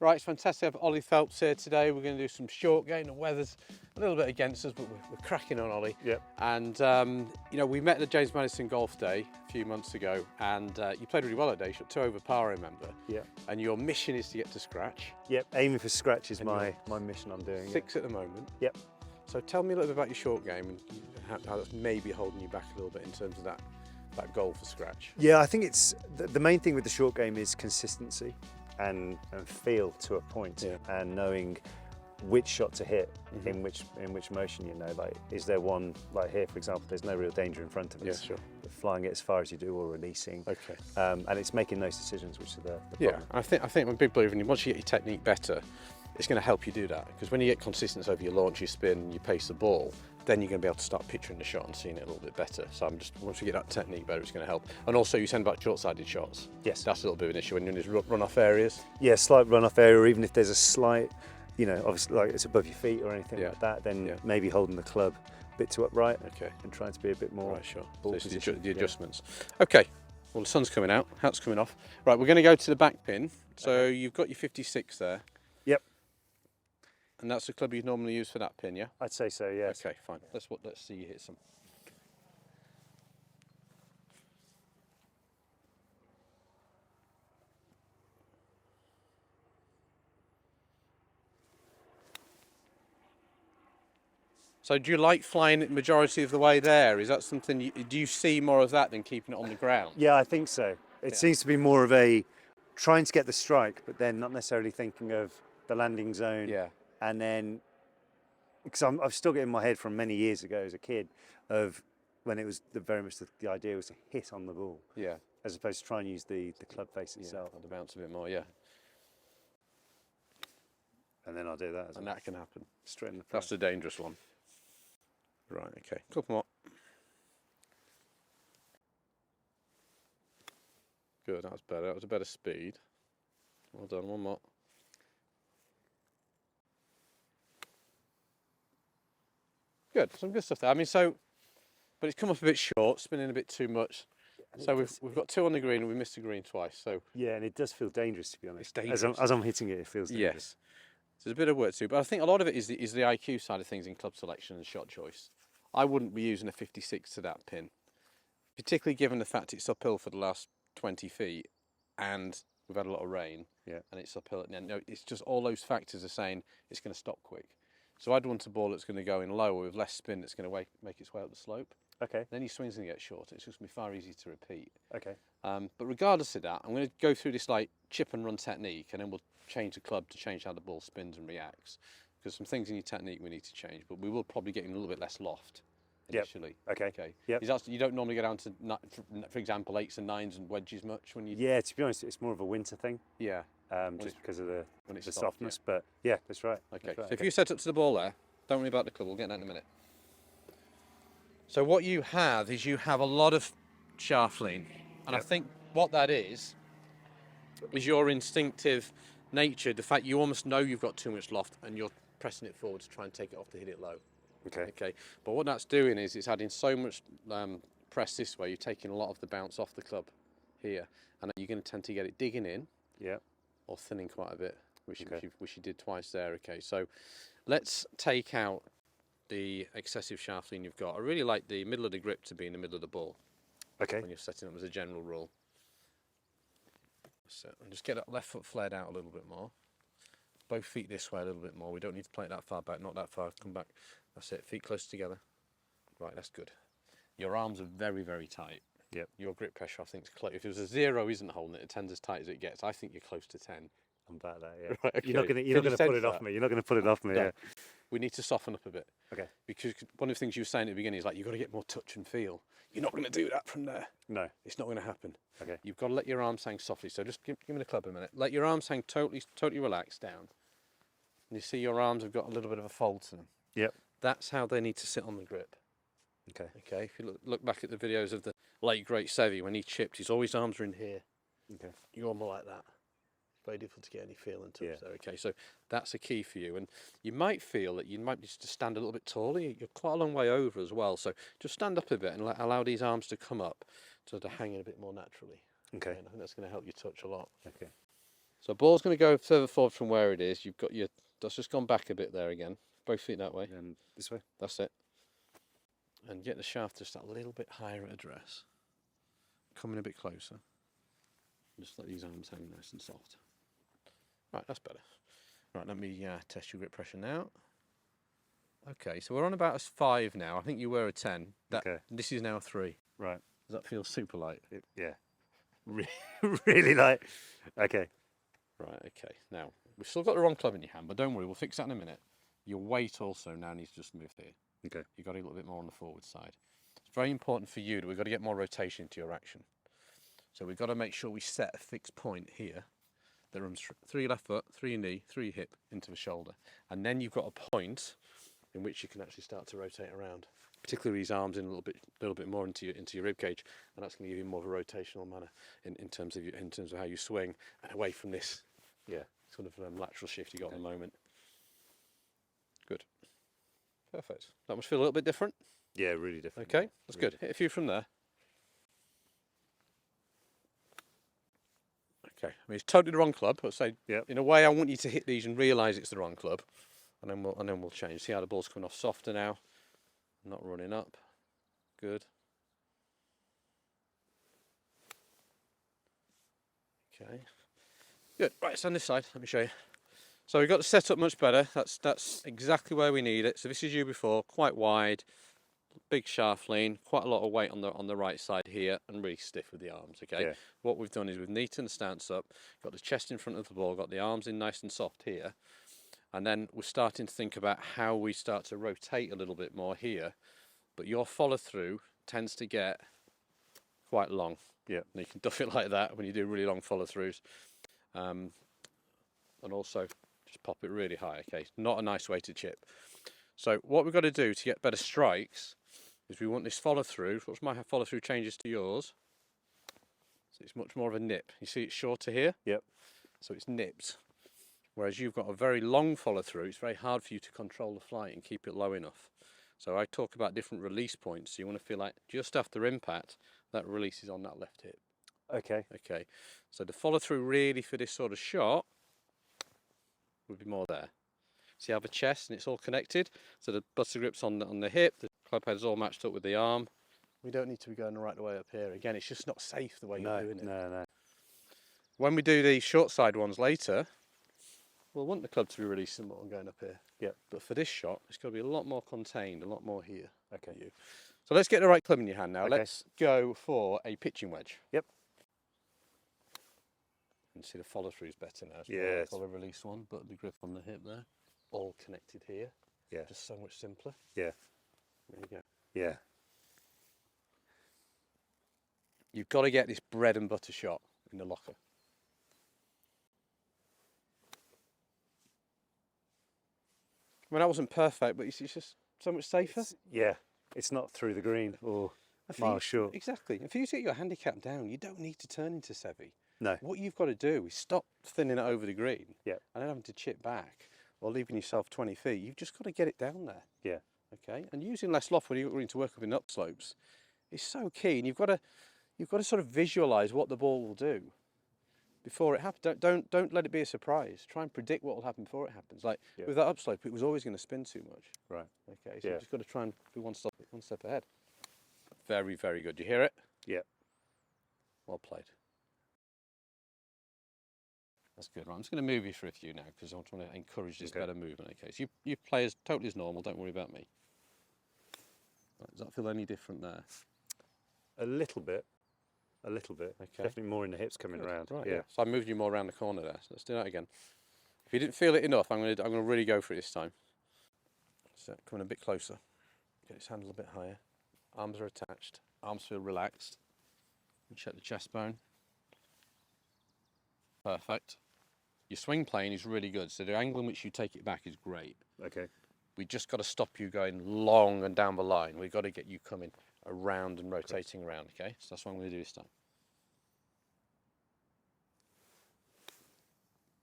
Right, it's fantastic to have Oliver Phelps here today. We're going to do some short game. The weather's a little bit against us, but we're cracking on, Ollie. Yep. And, you know, we met at the James Madison Golf Day a few months ago, and you played really well that day. You shot 2 over par, I remember. Yeah. And your mission is to get to scratch. Yep, aiming for scratch is my mission I'm doing. 6 at the moment. Yep. So tell me a little bit about your short game and how that's maybe holding you back a little bit in terms of that goal for scratch. Yeah, I think it's the main thing with the short game is consistency and feel to a point, and knowing which shot to hit in which motion. You know, like, is there one, like here for example, there's no real danger in front of us. Yeah, sure. Flying it as far as you do or releasing. Okay. And it's making those decisions which are the yeah, problem. I think I'm a big believer in once you get your technique better, it's going to help you do that, because when you get consistency over your launch, your spin, you pace the ball, then you're going to be able to start picturing the shot and seeing it a little bit better. So once you get that technique better, it's going to help. And also you send back short-sided shots. Yes. That's a little bit of an issue when you're in these run-off areas. Yeah, slight run-off area, or even if there's a slight, you know, obviously like it's above your feet or anything like that, then maybe holding the club a bit too upright, and trying to be a bit more ball position. The adjustments. Okay, well the sun's coming out, hat's coming off. Right, we're going to go to the back pin. So you've got your 56 there. Yep. And that's the club you normally use for that pin, yeah? I'd say so, yes. Okay, fine. Let's see you hit some. So do you like flying it majority of the way there? Is that something, do you see more of that than keeping it on the ground? Yeah, I think so. It seems to be more of a trying to get the strike, but then not necessarily thinking of the landing zone. Yeah. And then, because I've still got in my head from many years ago as a kid of when it was very much the idea was to hit on the ball. Yeah. As opposed to try and use the club face itself. Or the bounce a bit more, yeah. And then I'll do that as well. And that can happen. Straight in the front. That's the dangerous one. Right, okay. Couple more. Good, that was better. That was a better speed. Well done, one more. Good, some good stuff there. I mean, but it's come up a bit short, spinning a bit too much. So we've got 2 on the green and we missed the green twice. So yeah, and it does feel dangerous, to be honest. It's dangerous. As I'm hitting it, it feels dangerous. Yes. So there's a bit of work to do, but I think a lot of it is the IQ side of things in club selection and shot choice. I wouldn't be using a 56 to that pin, particularly given the fact it's uphill for the last 20 feet and we've had a lot of rain. Yeah. And it's uphill. No, it's just all those factors are saying it's going to stop quick. So I'd want a ball that's going to go in lower with less spin that's going to make its way up the slope. Okay. Then your swing's going to get shorter. It's just going to be far easier to repeat. Okay. But regardless of that, I'm going to go through this like chip and run technique, and then we'll change the club to change how the ball spins and reacts. Because some things in your technique we need to change, but we will probably get in a little bit less loft initially. Yep. Okay. Yep. You don't normally go down to, for example, 8s and 9s and wedges much when you. Yeah, to be honest, it's more of a winter thing. Yeah. Just because of the softness, but yeah, that's right. Okay, that's right. So if you set up to the ball there, don't worry about the club, we'll get that in a minute. So what you have is you have a lot of shaft lean, and I think what that is your instinctive nature, the fact you almost know you've got too much loft and you're pressing it forward to try and take it off to hit it low. Okay. But what that's doing is it's adding so much press this way, you're taking a lot of the bounce off the club here, and you're going to tend to get it digging in. Yeah. Or thinning quite a bit, which you did twice there. Okay, so let's take out the excessive shaft lean you've got. I really like the middle of the grip to be in the middle of the ball. Okay. When you're setting up as a general rule. So, and just get that left foot flared out a little bit more. Both feet this way a little bit more. We don't need to play it that far back, not that far. Come back. That's it. Feet close together. Right, that's good. Your arms are very, very tight. Yep. Your grip pressure, I think, is close. If there's a 0 isn't holding it, it tends as tight as it gets. I think you're close to 10. I'm about that, yeah. Right, okay. You're not going to put it off me. You're not going to put it off me, yeah. We need to soften up a bit. Okay. Because one of the things you were saying at the beginning is like, you've got to get more touch and feel. You're not going to do that from there. No. It's not going to happen. Okay. You've got to let your arms hang softly. So just give me the club a minute. Let your arms hang totally relaxed down. And you see your arms have got a little bit of a fold to them. Yep. That's how they need to sit on the grip. Okay. Okay. If you look back at the videos of the late great Seve, when he chipped, his arms are in here. Okay. You're more like that. Very difficult to get any feel and touch there. Okay, so that's a key for you, and you might feel that you might need to stand a little bit taller. You're quite a long way over as well, so just stand up a bit and allow these arms to come up, so to hang in a bit more naturally. Okay. And I think that's going to help you touch a lot. Okay. So ball's going to go further forward from where it is. You've got your, that's just gone back a bit there again. Both feet that way. And this way. That's it. And get the shaft just a little bit higher at address. Coming a bit closer. Just let these arms hang nice and soft. Right, that's better. Right, let me test your grip pressure now. Okay, so we're on about a 5 now. I think you were a 10. Okay. This is now a 3. Right. Does that feel super light? Yeah. Really light. Okay. Right, okay. Now, we've still got the wrong club in your hand, but don't worry, we'll fix that in a minute. Your weight also now needs to just move here. Okay. You've got a little bit more on the forward side. It's very important for you that we've got to get more rotation to your action. So we've got to make sure we set a fixed point here that runs through your left foot, through your knee, through your hip, into the shoulder. And then you've got a point in which you can actually start to rotate around, particularly these arms in a little bit more into your rib cage, and that's going to give you more of a rotational manner in terms of how you swing and away from this sort of lateral shift you got at the moment. Good. Perfect. That must feel a little bit different. Yeah, really different. Okay, that's good. Hit a few from there. Okay, I mean it's totally the wrong club. But say, in a way, I want you to hit these and realise it's the wrong club, and then we'll change. See how the ball's coming off softer now, not running up. Good. Okay. Good. Right, it's on this side. Let me show you. So we've got the setup much better. That's exactly where we need it. So this is you before, quite wide, big shaft lean, quite a lot of weight on the right side here, and really stiff with the arms. Okay. Yeah. What we've done is we've neatened the stance up, got the chest in front of the ball, got the arms in nice and soft here, and then we're starting to think about how we start to rotate a little bit more here. But your follow through tends to get quite long. Yeah. And you can duff it like that when you do really long follow throughs. And also just pop it really high, okay? Not a nice way to chip. So what we've got to do to get better strikes is we want this follow through. Watch my follow through changes to yours. So it's much more of a nip. You see it's shorter here? Yep. So it's nipped. Whereas you've got a very long follow through, it's very hard for you to control the flight and keep it low enough. So I talk about different release points. So you want to feel like just after impact, that release is on that left hip. Okay. Okay. So the follow through really for this sort of shot would be more there. See how the chest and it's all connected? So the buster grip's on the hip, the club head's all matched up with the arm. We don't need to be going right the way up here. Again, it's just not safe the way you're doing it. No. When we do the short side ones later, we'll want the club to be releasing more and going up here. Yeah. But for this shot, it's got to be a lot more contained, a lot more here. Okay. So let's get the right club in your hand now. Okay. Let's go for a pitching wedge. Yep. And see the follow through is better now. Yeah. Follow release one, but the grip on the hip there, all connected here. Yeah. Just so much simpler. Yeah. There you go. Yeah. You've got to get this bread and butter shot in the locker. I mean, that wasn't perfect, but it's just so much safer. It's not through the green or miles short. Exactly. And for you to get your handicap down, you don't need to turn into Sevi. No. What you've got to do is stop thinning it over the green and then having to chip back or leaving yourself 20 feet. You've just got to get it down there. Yeah. Okay. And using less loft when you're going to work up in upslopes is so key. And you've got to sort of visualise what the ball will do before it happens. Don't let it be a surprise. Try and predict what will happen before it happens. Like with that upslope, it was always going to spin too much. Right. Okay. So you've just got to try and be one step ahead. Very, very good. You hear it? Yeah. Well played. That's good. Right, I'm just going to move you for a few now because I want to encourage this better movement. Okay, so you play as totally as normal. Don't worry about me. Right, does that feel any different there? A little bit. Okay. Definitely more in the hips coming around. Right. Yeah. So I moved you more around the corner there. So let's do that again. If you didn't feel it enough, I'm going to really go for it this time. So coming a bit closer. Get his hand a little bit higher. Arms are attached. Arms feel relaxed. Check the chest bone. Perfect. Your swing plane is really good, so the angle in which you take it back is great. Okay. We just got to stop you going long and down the line. We've got to get you coming around and rotating around, okay? So that's what I'm going to do this time.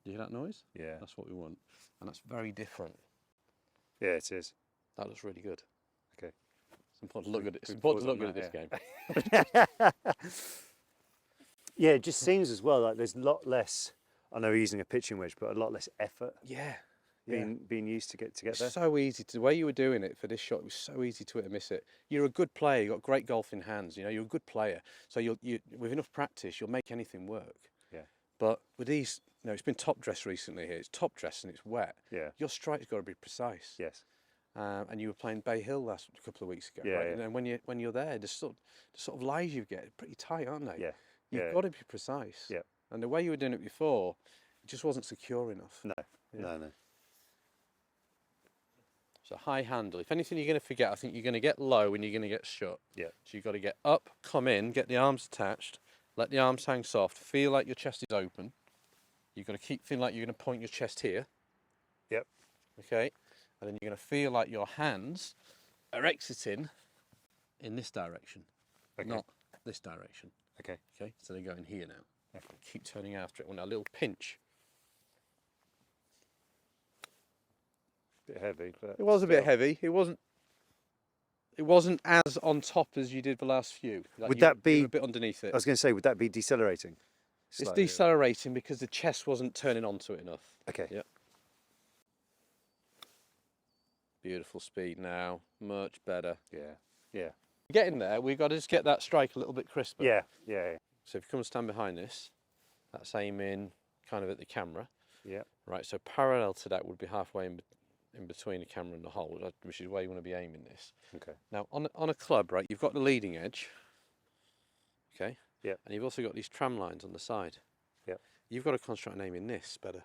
Do you hear that noise? Yeah. That's what we want. And that's very different. Yeah, it is. That looks really good. Okay. It's important to look at it. It's important to look good at this game. Yeah, it just seems as well like there's a lot less I know we're using a pitching wedge, but a lot less effort Yeah. being used to get there. It's so easy the way you were doing it for this shot. It was so easy to hit and miss it. You're a good player. You've got great golfing hands. You know, you're a good player. So you with enough practice, you'll make anything work. Yeah. But with these, it's been top dress recently here. It's top dress and it's wet. Yeah. Your strike's got to be precise. Yes. And you were playing Bay Hill a couple of weeks ago, Yeah, right? yeah. And when you're there, the sort of lies you get are pretty tight, aren't they? Yeah. You've got to be precise. Yeah. And the way you were doing it before, it just wasn't secure enough. No. Yeah. No. So high handle. If anything you're going to forget, I think you're going to get low and you're going to get shut. Yeah. So you've got to get up, come in, get the arms attached, let the arms hang soft, feel like your chest is open. You've got to keep feeling like you're going to point your chest here. Yep. Okay. And then you're going to feel like your hands are exiting in this direction, not this direction. Okay. Okay. So they're going here now. Okay. Keep turning after it. Well, now a little pinch. Bit heavy, but It was a bit heavy. It wasn't as on top as you did the last few. Like Would that you be were a bit underneath it? I was going to say, would that be decelerating? It's Slightly? decelerating because the chest wasn't turning onto it enough. Okay. Yep. Beautiful speed now. Much better. Yeah. Getting there, we've got to just get that strike a little bit crisper. Yeah. So if you come and stand behind this, that's aiming kind of at the camera. Yeah. Right, so parallel to that would be halfway in between the camera and the hole, which is where you want to be aiming this. Okay. Now, on a club, right, you've got the leading edge. Okay? Yeah. And you've also got these tram lines on the side. Yeah. You've got to concentrate on aiming this better.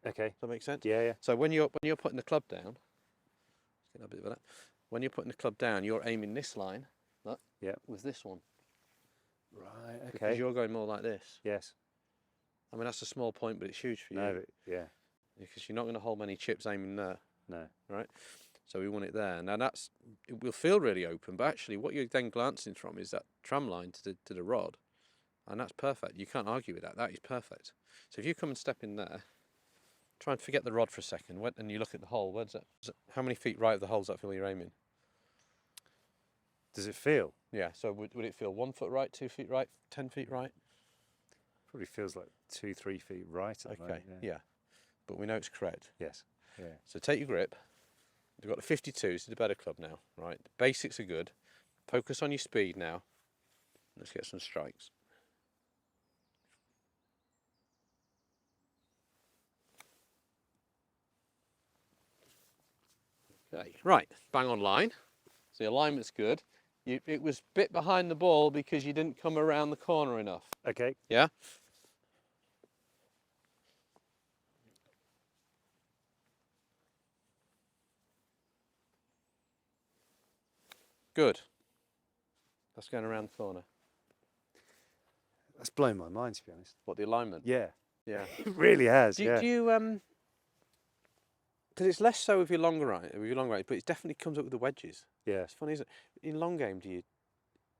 Okay. Does that make sense? Yeah. So when you're putting the club down, let's get a bit of that. When you're putting the club down, you're aiming this line, look, with this one. Right. Okay. Because you're going more like this. Yes. I mean, that's a small point, but it's huge for you. No. Yeah. Because you're not going to hold many chips aiming there. No. Right? So we want it there. Now it will feel really open, but actually what you're then glancing from is that tram line to the rod. And that's perfect. You can't argue with that. That is perfect. So if you come and step in there, try and forget the rod for a second, and you look at the hole. How many feet right of the hole does that feel you're aiming? Does it feel? Yeah, so would it feel 1 foot right, 2 feet right, 10 feet right? Probably feels like 2-3 feet right. At the moment, yeah. But we know it's correct. Yes. Yeah. So take your grip. You've got the 52, this is the better club now, right? The basics are good. Focus on your speed now. Let's get some strikes. Okay, right, bang on line. So the alignment's good. It was a bit behind the ball because you didn't come around the corner enough. Okay. Yeah? Good. That's going around the corner. That's blown my mind, to be honest. What, the alignment? Yeah. Yeah. It really has. Do yeah. you because it's less so with your long right, but it definitely comes up with the wedges. Yeah. It's funny, isn't it? In long game,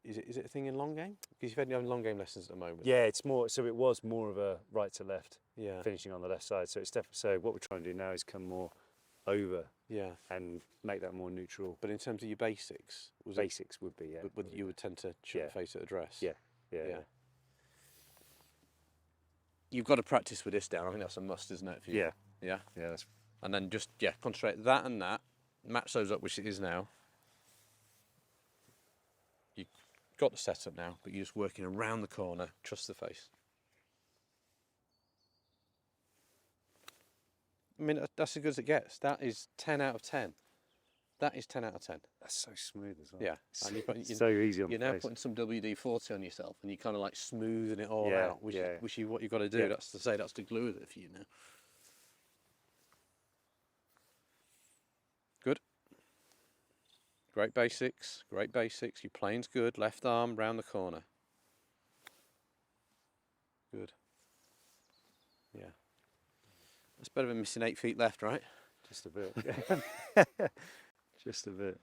is it a thing in long game? Because you've had long game lessons at the moment. Yeah, it's more. So it was more of a right to left. Yeah. Finishing on the left side. So it's definitely. So what we're trying to do now is come more over. Yeah. And make that more neutral. But in terms of your basics, Basics would be, yeah. You would tend to shut the face at address. Yeah. You've got to practice with this down. I think that's a must, isn't it? For you? Yeah. Yeah. Yeah. That's. And then just concentrate that and that, match those up, which it is now. You've got the setup now, but you're just working around the corner. Trust the face. I mean, that's as good as it gets. That is 10 out of 10. That is 10 out of 10. That's so smooth as well. Yeah. And so easy on the face. You're now putting some WD-40 on yourself, and you're kind of like smoothing it all Yeah, out, which yeah. is what you've got to do. Yeah. That's to say, that's the glue of it for you now. Good. Great basics. Great basics. Your plane's good. Left arm round the corner. Good. Yeah. That's better than missing 8 feet left, right? Just a bit. Just a bit.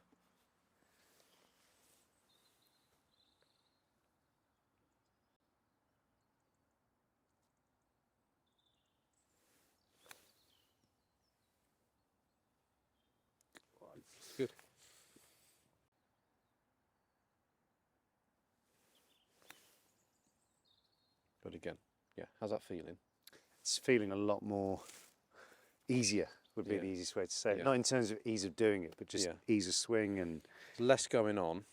Good. Good again. Yeah. How's that feeling? it's feeling a lot more easier. Would be Yeah. the easiest way to say it. Yeah. Not in terms of ease of doing it, but just Yeah. ease of swing and. Less going on.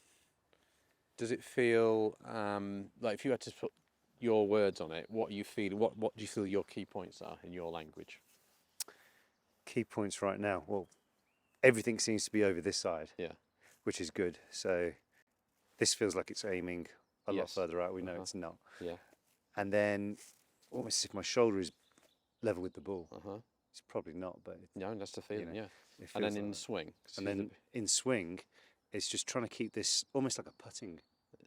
Does it feel like, if you had to put your words on it, what you feel? What do you feel your key points are in your language? Key points right now. Well, everything seems to be over this side. Yeah. Which is good. So this feels like it's aiming a lot Yes. further out. We know it's not. Yeah. And then almost as if my shoulder is level with the ball. It's probably not, but No, that's the feeling. Yeah. it And then feels in like that. swing. And then in swing, it's just trying to keep this almost like a putting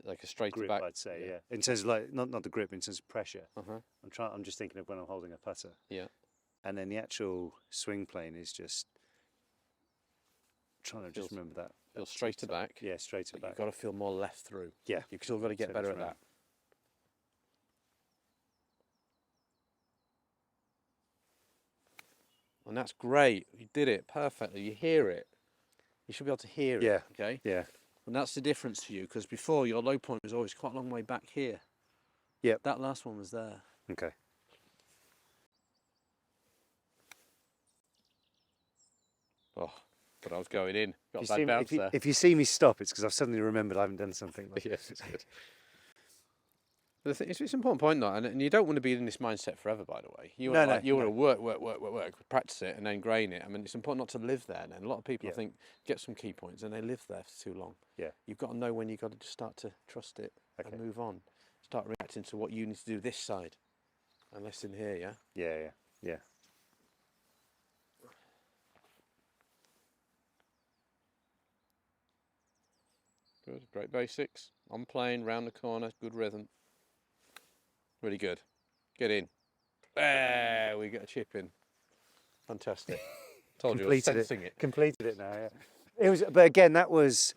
like a straight grip, back. I'd say. Yeah. In terms of like not the grip, in terms of pressure. Uh-huh. I'm just thinking of when I'm holding a putter. Yeah. And then the actual swing plane is just trying to just remember that. Feel straighter back. Yeah, straighter back. You've got to feel more left through. Yeah. You've still got to get better at that. And that's great. You did it perfectly. You hear it. You should be able to hear it. Yeah. Okay. Yeah. And that's the difference for you, because before your low point was always quite a long way back here. Yeah. That last one was there. Okay. Oh, but I was going in. Got If a bad bounce there. if you see me stop, it's because I've suddenly remembered I haven't done something. Yes, it's good. But it's an important point, though, and you don't want to be in this mindset forever, by the way. You want to work, practice it, and then grain it. I mean, it's important not to live there. Then a lot of people, I think, get some key points and they live there for too long. Yeah. You've got to know when you've got to just start to trust it and move on. Start reacting to what you need to do this side, and less in here. Yeah. Yeah. Good, great basics. On plane, round the corner, good rhythm. Really good. Get in. There, we get a chip in. Fantastic. Told you, I was sensing it. Completed it now. Yeah. It was, but again, that was.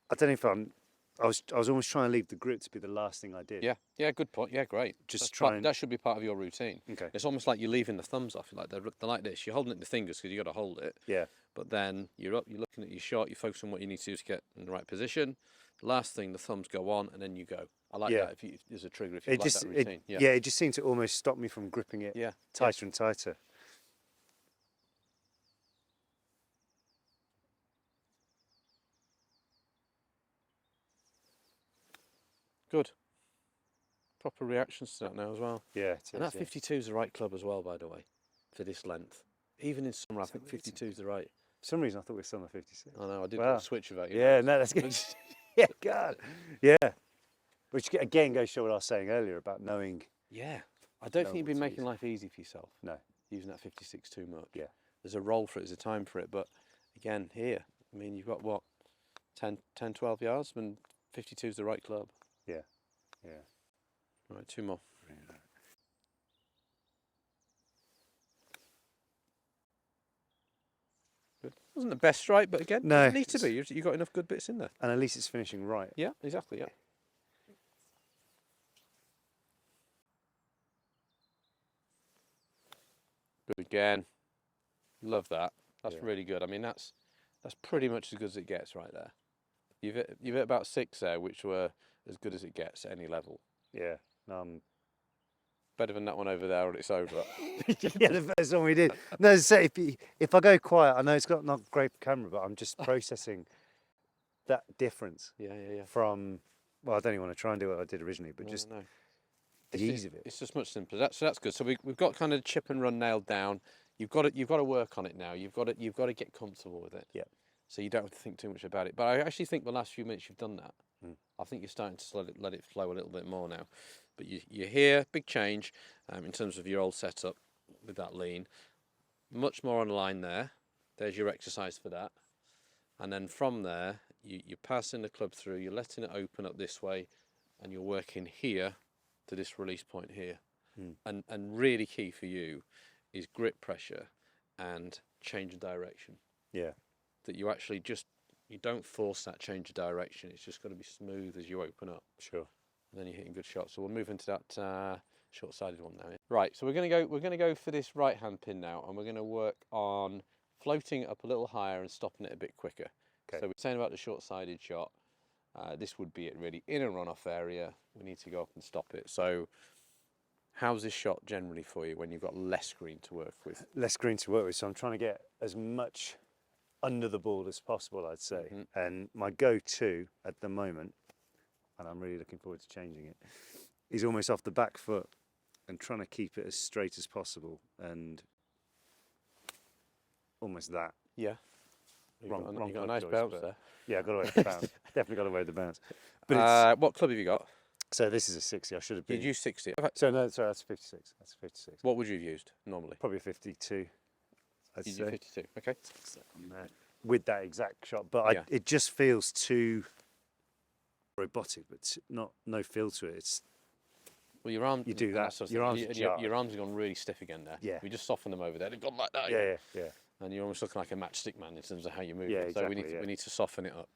I don't know if I was almost trying to leave the grip to be the last thing I did. Yeah, good point. Yeah, great. That should be part of your routine. Okay. It's almost like you're leaving the thumbs off. Like they're like this. You're holding it in the fingers because you got to hold it. Yeah. But then you're up. You're looking at your shot. You focus on what you need to do to get in the right position. The last thing, the thumbs go on, and then you go. I like that. If there's a trigger, if you like that routine. It just seemed to almost stop me from gripping it tighter and tighter. Good. Proper reactions to that now as well. Yeah, and that 52 is the right club as well, by the way, for this length. Even in summer, I think 52 is the right. For some reason, I thought it was summer 56. I know, I did a switch about you. Yeah, no, that's good. Yeah, God. Yeah. Which again goes to show what I was saying earlier about knowing. Yeah. I don't think you've been making life easy for yourself. No. Using that 56 too much. Yeah. There's a role for it, there's a time for it. But again, here, I mean, you've got what? 10, 12 yards, and 52 is the right club. Yeah. Right, two more. Good. Wasn't the best strike, but again, no, it needs to be. You've got enough good bits in there. And at least it's finishing right. Yeah, exactly, yeah. Good again. Love that. That's really good. I mean, that's pretty much as good as it gets right there. You've hit about 6 there, which were as good as it gets at any level. Yeah. Better than that one over there, or it's over. Yeah, the first one we did. No, so if I go quiet, I know it's not great for camera, but I'm just processing that difference. Yeah. From, well, I don't even want to try and do what I did originally, but the ease of it. It's just much simpler. So that's good. So we've got kind of chip and run nailed down. You've got to work on it now. You've got to get comfortable with it. Yeah. So you don't have to think too much about it. But I actually think the last few minutes you've done that. I think you're starting to let it flow a little bit more now. But you're here, big change in terms of your old setup with that lean. Much more on line there. There's your exercise for that. And then from there, you're passing the club through, you're letting it open up this way, and you're working here to this release point here. And really key for you is grip pressure and change of direction. Yeah. That you actually you don't force that change of direction. It's just got to be smooth as you open up. Sure. And then you're hitting good shots. So we'll move into that short-sided one now. Right. So we're going to go for this right-hand pin now, and we're going to work on floating up a little higher and stopping it a bit quicker. Okay. So we're saying about the short-sided shot. This would be it really in a run-off area. We need to go up and stop it. So How's this shot generally for you when you've got less green to work with? Less green to work with, so I'm trying to get as much under the ball as possible, I'd say. And my go-to at the moment, and I'm really looking forward to changing it, is almost off the back foot and trying to keep it as straight as possible, and almost that. Yeah. You got a nice choice, bounce there. Yeah, I got away with the bounce. Definitely got away with the bounce. But what club have you got? so this is a 60. I should have been. You'd use 60. So no, sorry, that's 56. That's 56. What would you have used normally? Probably a 52. I'd You'd say. use 52. Okay. With that exact shot, but Yeah. it just feels too robotic, but no feel to it. It's Well, your arm. You do that, Sort of your thing. arms Your arms have gone really stiff again there. Yeah. We just soften them over there. They've gone like that. yeah. And you're almost looking like a matchstick man in terms of how you move. Yeah, it. So exactly, we need to soften it up.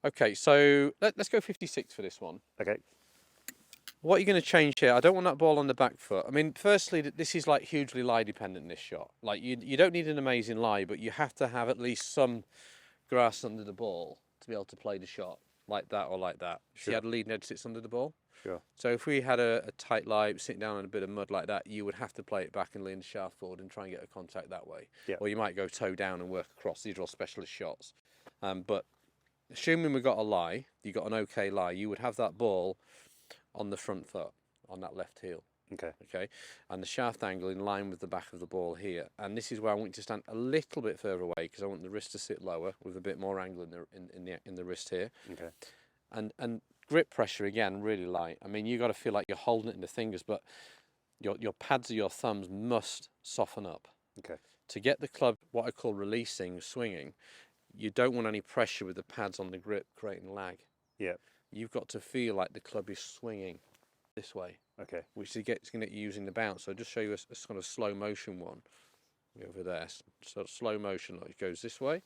Okay, so let's go 56 for this one. Okay. What are you going to change here? I don't want that ball on the back foot. I mean, firstly, this is like hugely lie dependent, this shot. Like you don't need an amazing lie, but you have to have at least some grass under the ball to be able to play the shot like that or like that. If you had a leading edge sits under the ball. Sure. So if we had a tight lie sitting down in a bit of mud like that, you would have to play it back and lean the shaft forward and try and get a contact that way. Yeah. Or you might go toe down and work across. These are all specialist shots. But assuming we got a lie, you got an okay lie, you would have that ball on the front foot, on that left heel. Okay. Okay, and the shaft angle in line with the back of the ball here. And this is where I want you to stand a little bit further away because I want the wrist to sit lower with a bit more angle in the wrist here. Okay. And grip pressure again really light. I mean, you got to feel like you're holding it in the fingers, but your pads of your thumbs must soften up. Okay. To get the club, what I call releasing, swinging, you don't want any pressure with the pads on the grip creating lag. Yeah. You've got to feel like the club is swinging this way, Okay. which is going to get you using the bounce. So I'll just show you a kind of slow motion one over there. So slow motion, like it goes this way,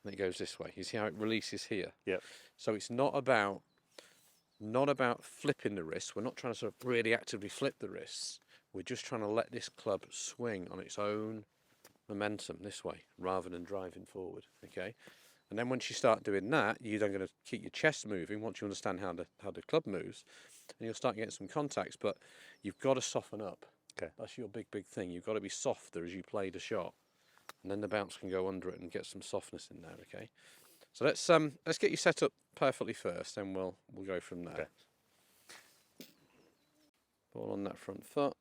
and it goes this way. You see how it releases here? Yeah. So it's not about flipping the wrists. We're not trying to sort of really actively flip the wrists. We're just trying to let this club swing on its own momentum this way, rather than driving forward. Okay. And then once you start doing that, you're then going to keep your chest moving once you understand how the club moves, and you'll start getting some contacts. But you've got to soften up. Okay. That's your big thing. You've got to be softer as you play the shot, and then the bounce can go under it and get some softness in there. Okay. So let's get you set up perfectly first, then we'll go from there. Okay. Ball on that front foot.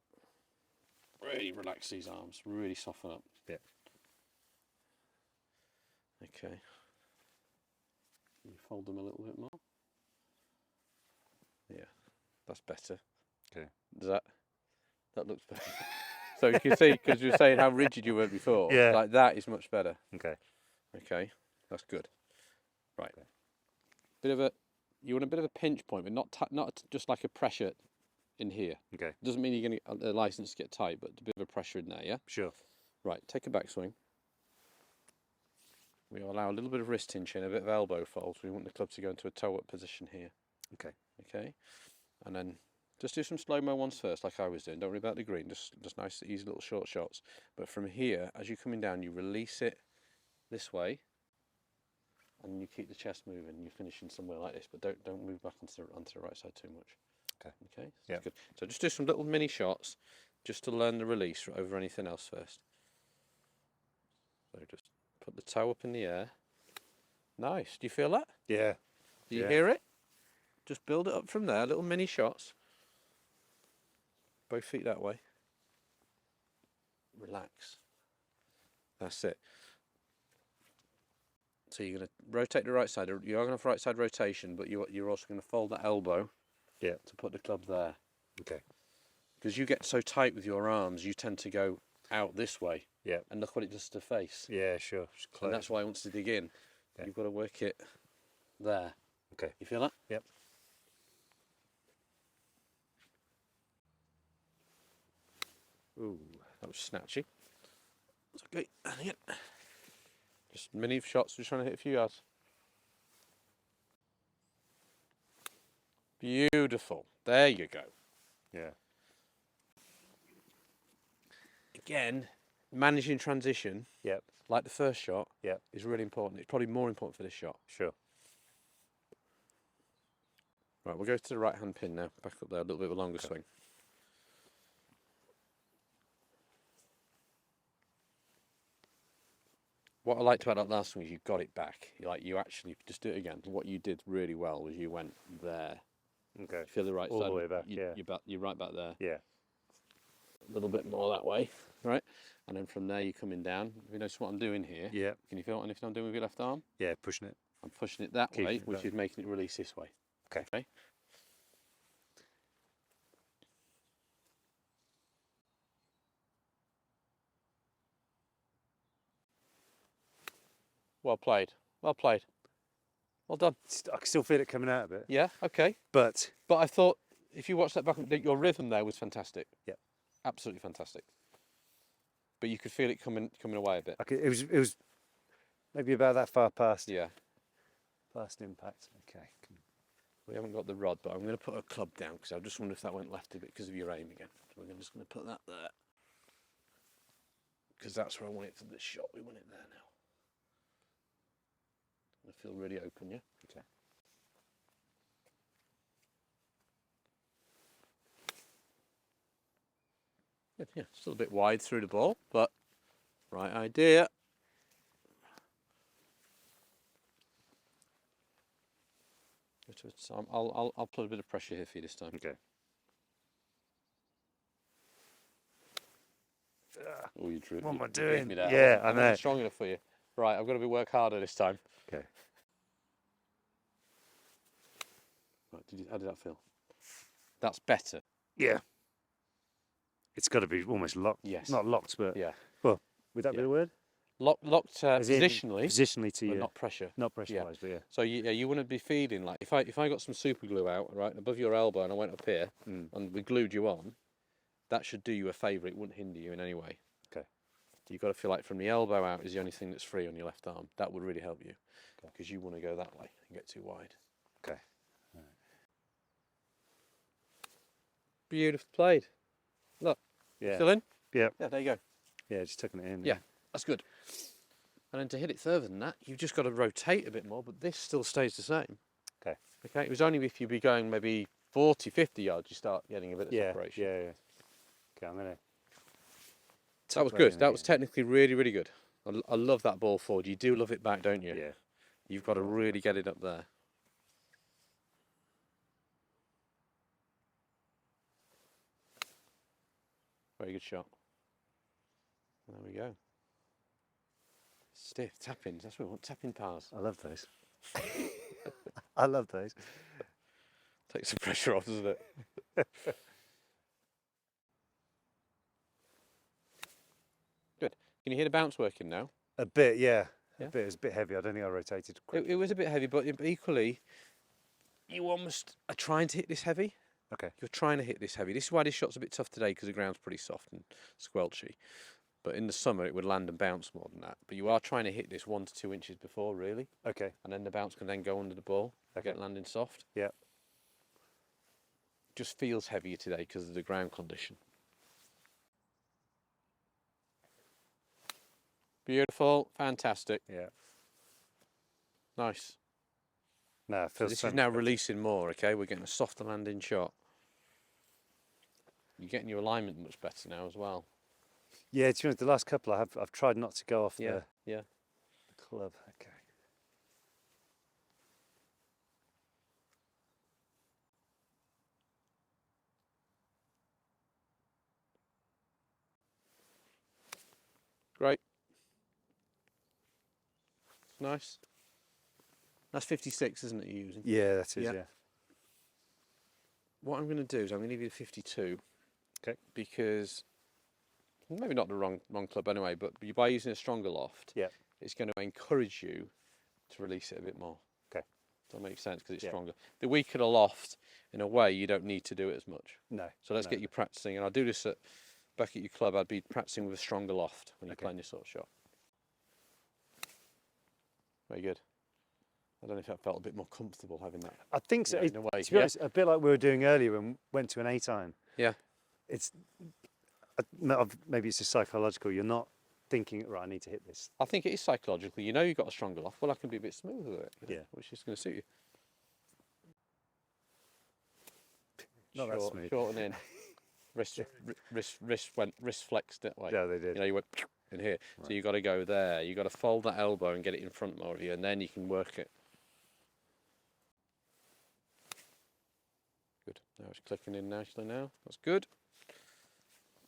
Really relax these arms. Really soften up. Yeah. Okay. You fold them a little bit more. Yeah, that's better. Okay. Does that looks better? So you can see, because you were saying how rigid you were before. Yeah. Like that is much better. Okay. Okay, that's good. Right. Okay. You want a bit of a pinch point, but not just like a pressure in here. Okay. Doesn't mean you're going to get the license to get tight, but a bit of a pressure in there. Yeah. Sure. Right. Take a backswing. We allow a little bit of wrist hinge in, a bit of elbow fold. We want the club to go into a toe-up position here. Okay. Okay. And then just do some slow-mo ones first, like I was doing. Don't worry about the green. Just nice, easy little short shots. But from here, as you're coming down, you release it this way, and you keep the chest moving. You're finishing somewhere like this, but don't move back onto the right side too much. Okay. Okay. Yeah. Good. So just do some little mini shots, just to learn the release over anything else first. So just put the toe up in the air. Nice. Do you feel that? Yeah. Do you hear it? Just build it up from there, little mini shots. Both feet that way. Relax. That's it. So you're going to rotate the right side. You are going to have right side rotation, but you're also going to fold that elbow to put the club there. Okay. Because you get so tight with your arms, you tend to go out this way. Yeah. And look what it does to the face. Yeah, sure. Just close. And that's why I want to dig in. Yeah. You've got to work it there. Okay. You feel that? Yep. Ooh, that was snatchy. That's okay. And again, just mini shots. Just trying to hit a few yards. Beautiful. There you go. Yeah. Again, managing transition, Yep. like the first shot, Yep. is really important. It's probably more important for this shot. Sure. Right, we'll go to the right hand pin now. Back up there, a little bit of a longer swing. What I liked about that last one is you got it back. You actually just do it again. What you did really well was you went there. Okay. You feel the right All side. the way back, You're right back there. Yeah. A little bit more that way, right? And then from there you're coming down. You notice what I'm doing here? Yeah. Can you feel anything I'm doing with your left arm? Yeah, pushing it. I'm pushing it that Keeping way, it which back. is making it release this way. Okay. Well played. Well played. Well done. I can still feel it coming out a bit. Yeah, okay. But I thought if you watch that back, your rhythm there was fantastic. Yeah. Absolutely fantastic. But you could feel it coming away a bit. it was maybe about that far past. Yeah. Past impact. Okay. We haven't got the rod, but I'm going to put a club down because I just wonder if that went left a bit because of your aim again. So we're just going to put that there. Because that's where I want it for this shot. We want it there now. I feel really open, yeah? Okay. Good, yeah, still a bit wide through the ball, but right idea. So I'll put a bit of pressure here for you this time. Okay. Oh, you drew. What am I you gave doing? me that. Yeah, I I'm know. not strong enough for you. Right, I've got to work harder this time. Okay. Right, how did that feel? That's better. Yeah. It's got to be almost locked. Yes. Not locked, but Yeah. well, would that be Yeah. the word? Locked As in positionally, Positionally to but you. not pressure. Not pressurised, but yeah. So you wouldn't be feeling like if I got some super glue out right above your elbow and I went up here and we glued you on, that should do you a favour. It wouldn't hinder you in any way. Okay. You've got to feel like from the elbow out is the only thing that's free on your left arm. That would really help you because you want to go that way and get too wide. Okay. Beautiful played. Look. Yeah. Still in? Yeah. Yeah. There you go. Yeah, just tucking it in. Yeah. That's good. And then to hit it further than that, you've just got to rotate a bit more, but this still stays the same. Okay. Okay, it was only if you'd be going maybe 40, 50 yards, you start getting a bit of Yeah. separation. Yeah. Yeah. Okay, I'm gonna. That was good. That was technically really, really good. I love that ball forward. You do love it back, don't you? Yeah. You've got to really get it up there. Very good shot. There we go. Stiff tappings. That's what we want. Tapping pars. I love those. I love those. Takes some pressure off, doesn't it? Good. Can you hear the bounce working now? A bit, yeah. Yeah? A bit. It was a bit heavy. I don't think I rotated quick. It was a bit heavy, but equally, you almost are trying to hit this heavy. Okay. You're trying to hit this heavy. This is why this shot's a bit tough today because the ground's pretty soft and squelchy. But in the summer, it would land and bounce more than that. But you are trying to hit this 1 to 2 inches before, really. Okay. And then the bounce can then go under the ball, get landing soft. Yeah. Just feels heavier today because of the ground condition. Beautiful, fantastic. Yeah. Nice. No, it So feels this so is much now better. releasing more, okay? We're getting a softer landing shot. You're getting your alignment much better now as well. Yeah, to be honest, the last couple I've tried not to go off Yeah, the yeah. club. Okay. Great. Nice. That's 56, isn't it, you're using? Yeah, that is, Yeah. yeah. What I'm going to do is I'm going to give you the 52. Okay. Because, maybe not the wrong club anyway, but by using a stronger loft, Yeah. it's going to encourage you to release it a bit more. Okay. Does that make sense? Because it's Yeah. stronger. The weaker the loft, in a way, you don't need to do it as much. No. So let's no. get you practicing. And I'll do this back at your club. I'd be practicing with a stronger loft when you're Okay. playing this sort of shot. Very good. I don't know if I felt a bit more comfortable having that. I think so. Yeah, in a way, To be honest, a bit like we were doing earlier when we went to an A time. Yeah. It's maybe it's just psychological. You're not thinking, right, I need to hit this. I think it is psychological. You know you've got a stronger loft. Well, I can be a bit smoother with it. Yeah. Which is going to suit you. Not that smooth. Short and in. Wrist flexed that way. Yeah, they did. You know, you went. in here. So you've got to go there. You've got to fold that elbow and get it in front more of you, and then you can work it. Good. Now it's clicking in nicely now. That's good.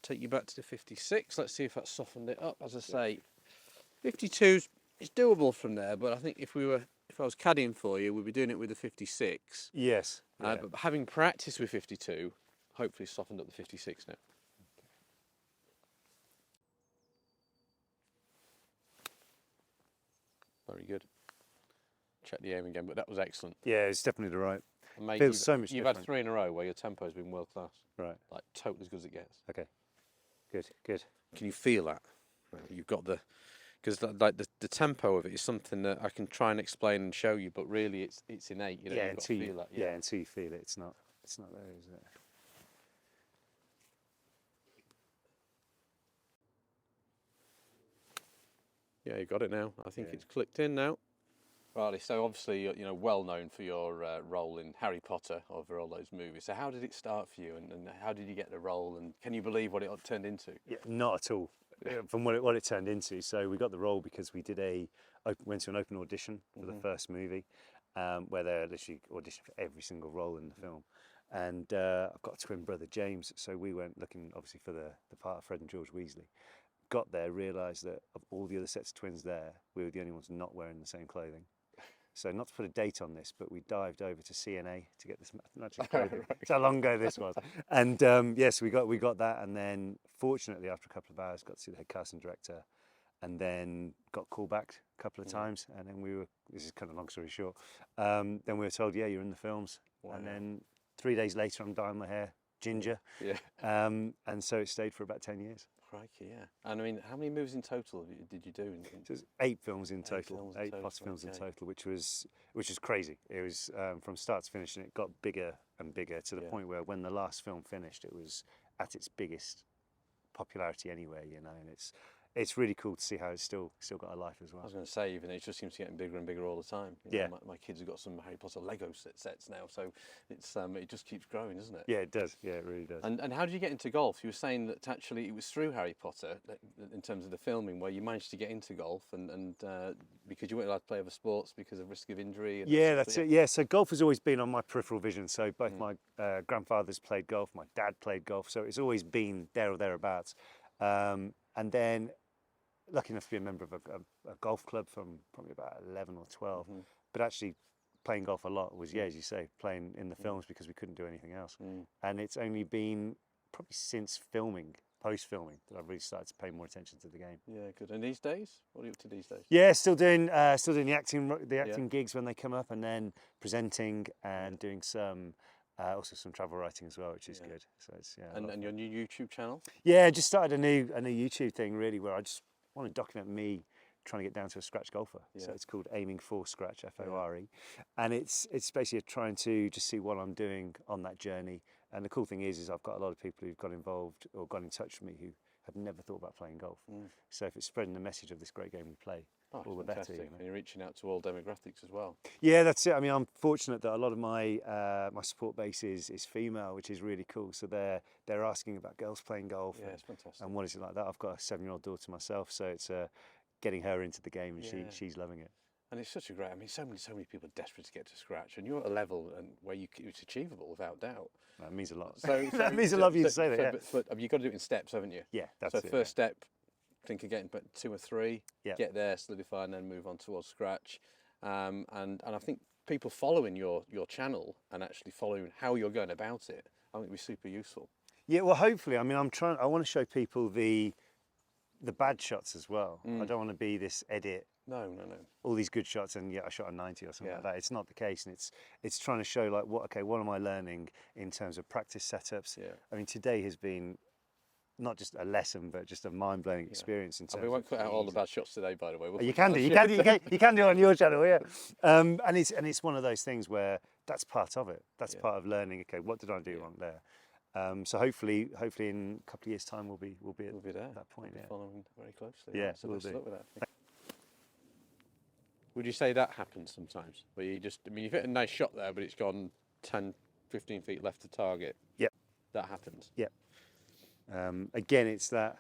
Take you back to the 56. Let's see if that's softened it up. As I say, 52's it's doable from there, but I think if I was caddying for you, we'd be doing it with the 56. Yes. Yeah. But having practiced with 52, hopefully softened up the 56 now. Very good. Check the aim again, but that was excellent. Yeah, it's definitely the right. And mate, Feels so much You've different. had 3 in a row where your tempo's been world class. Right. Like totally as good as it gets. Okay. Good. Good. Can you feel that? You've got because like the tempo of it is something that I can try and explain and show you, but really it's innate. You know, Yeah, you've got to feel that. yeah, until you feel it, it's not there, is it? Yeah, you got it now. I think Yeah. it's clicked in now. Right, so obviously you're well known for your role in Harry Potter over all those movies. So how did it start for you, and how did you get the role, and can you believe what it turned into? Yeah, not at all. From what it turned into. So we got the role because we did went to an open audition for the first movie, where they literally auditioned for every single role in the film. And I've got a twin brother, James, so we went looking obviously for the part of Fred and George Weasley. Got there, realised that of all the other sets of twins there, we were the only ones not wearing the same clothing. So not to put a date on this, but we dived over to CNA to get this magic clothing. That's how long ago this was. And yes, we got that, and then fortunately after a couple of hours got to see the head casting director, and then got called back a couple of times, and then this is kind of long story short, then we were told, yeah, you're in the films. Wow. And then 3 days later I'm dyeing my hair ginger. Yeah. And so it stayed for about 10 years. Crikey, yeah. And I mean, how many movies in total did you do? So it was 8 films in total, films in total, plus films in okay. total, which was crazy. It was from start to finish, and it got bigger and bigger to the point where when the last film finished, it was at its biggest popularity anyway, you know. And it's really cool to see how it's still got a life as well. I was going to say, even it just seems to be getting bigger and bigger all the time. You know, my kids have got some Harry Potter Lego sets now, so it just keeps growing, doesn't it? Yeah, it does. Yeah, it really does. And how did you get into golf? You were saying that actually it was through Harry Potter, in terms of the filming, where you managed to get into golf, and because you weren't allowed to play other sports because of risk of injury. And yeah, that's it. Yeah, so golf has always been on my peripheral vision. So both my grandfathers played golf, my dad played golf, so it's always been there or thereabouts. And then lucky enough to be a member of a golf club from probably about 11 or 12, but actually playing golf a lot was, as you say, playing in the films because we couldn't do anything else. And it's only been probably since post-filming, that I've really started to pay more attention to the game. Yeah, good. And these days, what are you up to these days? Yeah, still doing the acting gigs when they come up, and then presenting and doing also some travel writing as well, which is good. So it's And your new YouTube channel? Yeah, just started a new YouTube thing really, where I just want to document me trying to get down to a scratch golfer. So it's called Aiming for Scratch, FORE, and it's basically trying to just see what I'm doing on that journey. And the cool thing is I've got a lot of people who've got involved or got in touch with me who have never thought about playing golf. So if it's spreading the message of this great game we play, all the better. You know? And you're reaching out to all demographics as well. Yeah, that's it. I mean, I'm fortunate that a lot of my my support base is female, which is really cool. So they're asking about girls playing golf. Yeah, it's fantastic. And what is it like that? I've got a 7-year-old daughter myself, so it's getting her into the game, and she's loving it. And it's such a great. I mean, so many people are desperate to get to scratch, and you're at a level where it's achievable without doubt. That means a lot. So that means a lot for you to say that. Yeah. But you've got to do it in steps, haven't you? Yeah, that's so it. First step, think of getting 2 or 3, Yeah. get there, solidify, and then move on towards scratch. And I think people following your channel and actually following how you're going about it, I think it'd be super useful. Yeah, well, hopefully. I mean, I want to show people the bad shots as well. I don't want to be this edit. No. All these good shots, and I shot a 90 or something like that. It's not the case, and it's trying to show like what am I learning in terms of practice setups. Yeah. I mean, today has been not just a lesson, but just a mind-blowing experience. In terms we won't cut out all the bad shots today, by the way. You can do it on your channel, yeah. And it's one of those things where that's part of it. That's part of learning. Okay, what did I do wrong there? So hopefully in a couple of years' time we'll be there at that point. We'll be following very closely. Yeah, So we'll best of do. luck with that. Would you say that happens sometimes, where you've hit a nice shot there, but it's gone 10, 15 feet left to target? Yep. That happens. Yep. Again, it's that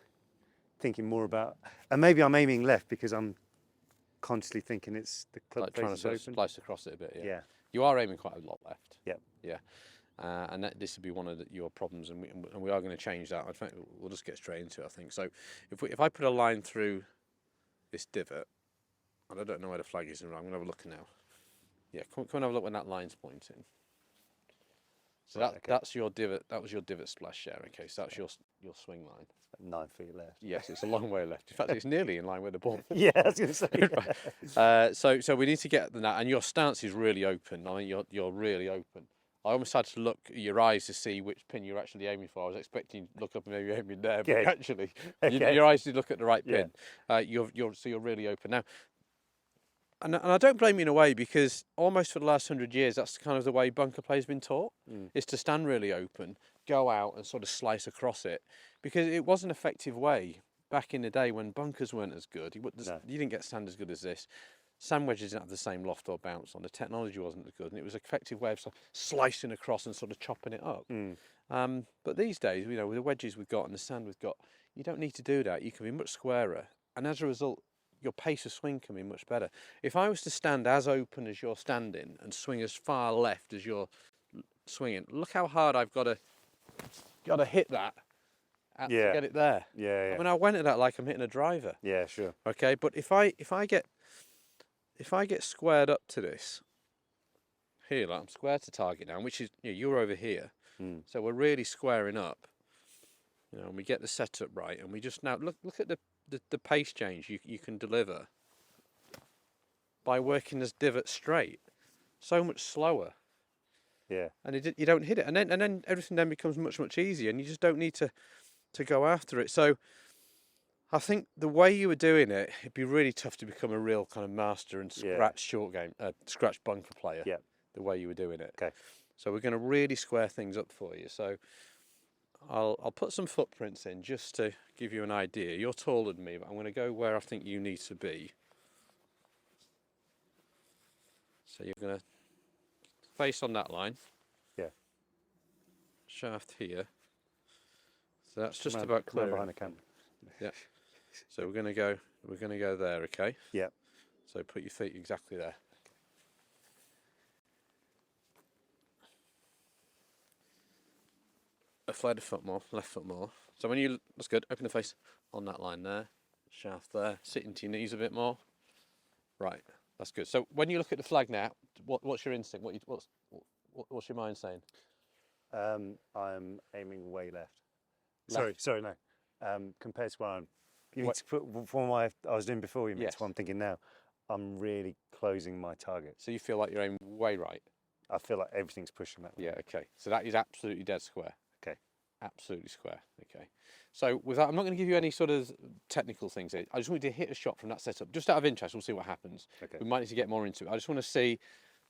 thinking more about, and maybe I'm aiming left because I'm consciously thinking it's the club Like trying to face is sort of open. splice across it a bit. Yeah. Yeah. You are aiming quite a lot left. Yep. Yeah. And this would be one of your problems, and we are going to change that. In fact, we'll just get straight into it, I think. So if I put a line through this divot, and I don't know where the flag is, I'm going to have a look now. Yeah, come and have a look when that line's pointing. So Right, okay. that's your divot. That was your divot splash there. Okay, so that's your swing line. 9 feet left. Yes, it's a long way left. In fact, it's nearly in line with the ball. Yeah, I was going to say. So we need to get that, and your stance is really open. I mean, you're really open. I almost had to look at your eyes to see which pin you're actually aiming for. I was expecting you to look up and maybe aiming there, but actually, your eyes did look at the right pin. You're really open now. And I don't blame you in a way, because almost for the last 100 years, that's kind of the way bunker play's been taught, is to stand really open, go out and sort of slice across it, because it was an effective way back in the day when bunkers weren't as good. You didn't get sand as good as this. Sand wedges didn't have the same loft or bounce on. The technology wasn't as good, and it was an effective way of sort of slicing across and sort of chopping it up. But these days, with the wedges we've got and the sand we've got, you don't need to do that. You can be much squarer, and as a result, your pace of swing can be much better. If I was to stand as open as you're standing and swing as far left as you're swinging, look how hard I've got to hit that to get it there. Yeah. I mean, I went at that like I'm hitting a driver. Yeah, sure. Okay, but if I get squared up to this here, like I'm square to target now, which is you're over here, so we're really squaring up. And we get the setup right, and we just now look at the pace change you can deliver by working this divot straight, so much slower. Yeah. And you don't hit it, and then everything then becomes much easier, and you just don't need to go after it. So I think the way you were doing it, it'd be really tough to become a real kind of master and scratch bunker player. Yeah. The way you were doing it. Okay. So we're going to really square things up for you. So I'll put some footprints in just to give you an idea. You're taller than me, but I'm going to go where I think you need to be. So you're going to face on that line. Yeah. Shaft here. So that's just about clear behind the camera. Yeah. So we're going to go there, okay? Yeah. So put your feet exactly there. A flared foot more, left foot more. So that's good. Open the face on that line there. Shaft there. Sit into your knees a bit more. Right. That's good. So when you look at the flag now, what's your instinct? What's your mind saying? I'm aiming way left. Sorry, no. Compared to what from what I was doing before, you mean to what I'm thinking now. I'm really closing my target. So you feel like you're aiming way right? I feel like everything's pushing that way. Yeah, okay. So that is absolutely dead square. Okay. Absolutely square. Okay. So with that, I'm not going to give you any sort of technical things here. I just want you to hit a shot from that setup. Just out of interest, we'll see what happens. Okay. We might need to get more into it. I just want to see,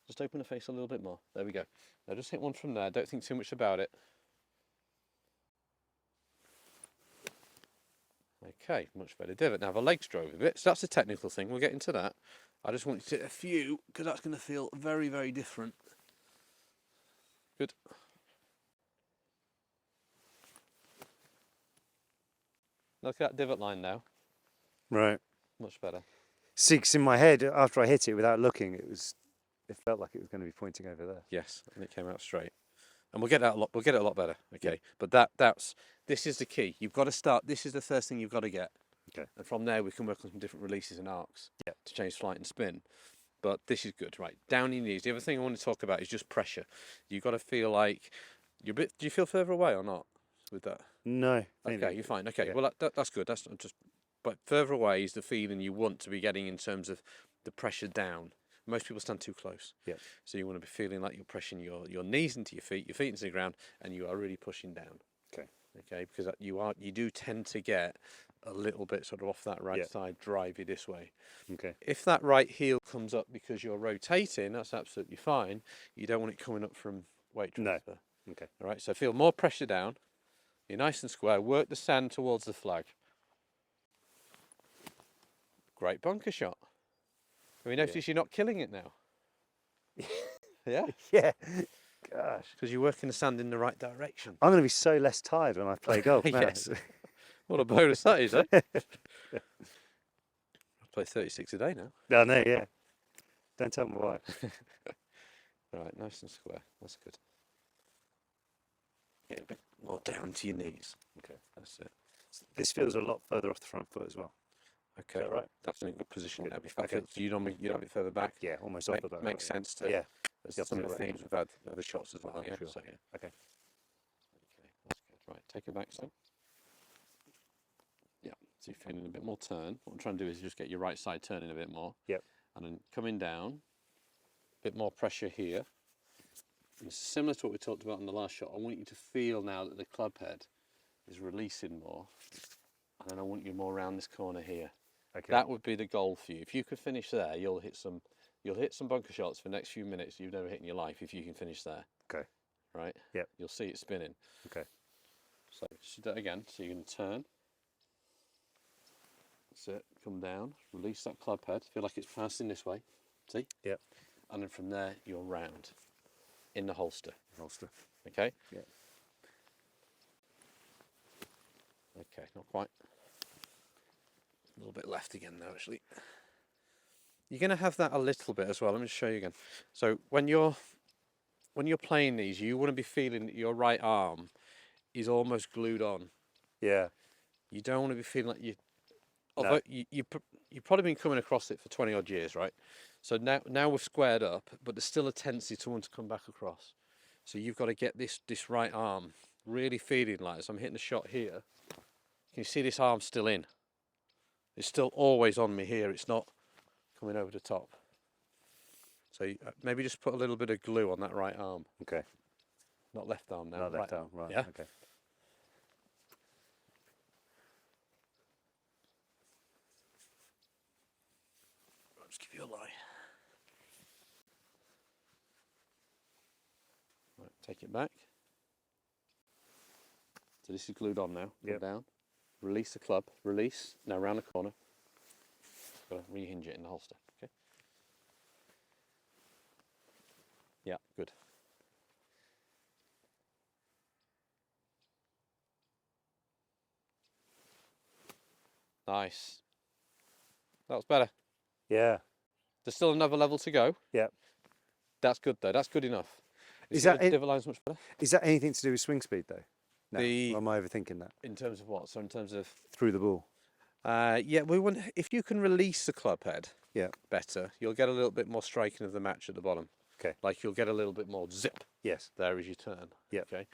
just open the face a little bit more. There we go. Now just hit one from there. Don't think too much about it. Okay, much better divot. Now the legs drove a bit, so that's a technical thing. We'll get into that. I just want you to hit a few, because that's going to feel very, very different. Good. Look at that divot line now. Right. Much better. See, 'cause in my head, after I hit it without looking, it felt like it was going to be pointing over there. Yes, and it came out straight. And we'll get that a lot. We'll get it a lot better. Okay. Yeah. But this is the key. You've got to start. This is the first thing you've got to get. Okay. And from there we can work on some different releases and arcs. Yeah. To change flight and spin. But this is good, right? Down your knees. The other thing I want to talk about is just pressure. You've got to feel like you're a bit. Do you feel further away or not with that? No. Okay, you're fine. Okay, Yeah. well that's good. That's just. But further away is the feeling you want to be getting in terms of the pressure down. Most people stand too close. Yeah. So you want to be feeling like you're pressing your knees into your feet into the ground, and you are really pushing down. Okay. Okay, because you do tend to get a little bit sort of off that right side, drive you this way. Okay. If that right heel comes up because you're rotating, that's absolutely fine. You don't want it coming up from weight transfer. No. Okay. All right, so feel more pressure down. You're nice and square. Work the sand towards the flag. Great bunker shot. Have you noticed you're not killing it now? Yeah? Yeah. Gosh. Because you're working the sand in the right direction. I'm going to be so less tired when I play golf now. Yes. What a bonus that is, eh? I play 36 a day now. No, no, yeah. Don't tell my wife. Right, nice and square. That's good. Get a bit more down to your knees. Okay. That's it. This feels a lot further off the front foot as well. Okay, that right? That's in a good position Good. now. If that Okay. feels, you normally a bit further back. Yeah, almost off the back. Makes sense to. Yeah. There's some of the themes we've had other shots as well. Yeah. Sure. So, yeah. Okay. Okay, that's good. Right, take it back, so. Yeah. So you're feeling a bit more turn. What I'm trying to do is just get your right side turning a bit more. Yep. And then coming down. A bit more pressure here. And similar to what we talked about in the last shot, I want you to feel now that the club head is releasing more. And then I want you more around this corner here. Okay. That would be the goal for you. If you could finish there, you'll hit some bunker shots for the next few minutes you've never hit in your life if you can finish there. Okay. Right? Yep. You'll see it spinning. Okay. So just do that again. So you're going to turn. That's it. Come down. Release that club head. Feel like it's passing this way. See? Yep. And then from there, you're round in the holster. Holster. Okay? Yeah. Okay, not quite. A little bit left again now, actually. You're going to have that a little bit as well. Let me just show you again. So when you're playing these, you want to be feeling that your right arm is almost glued on. Yeah. You don't want to be feeling like you. Although you've probably been coming across it for 20 odd years, right? So now we've squared up, but there's still a tendency to want to come back across. So you've got to get this right arm really feeling like, as I'm hitting the shot here, can you see this arm still in? It's still always on me here. It's not coming over the top. So maybe just put a little bit of glue on that right arm. Okay. Not left arm now. Not left right arm. Right. Yeah. Okay. I'll just give you a lie. Right, take it back. So this is glued on now. Go Yep. down. Release the club. Release. Now round the corner. Got to rehinge it in the holster. Okay. Yeah, good. Nice. That was better. Yeah. There's still another level to go. Yeah. That's good though. That's good enough. Is that the divot line's much better? Is that anything to do with swing speed though? No. Or am I overthinking that? In terms of what? So in terms of Through the ball. yeah, we want if you can release the club head. Yeah. Better. You'll get a little bit more striking of the match at the bottom. Okay. Like you'll get a little bit more zip Yes. there as you turn. Yeah. Okay.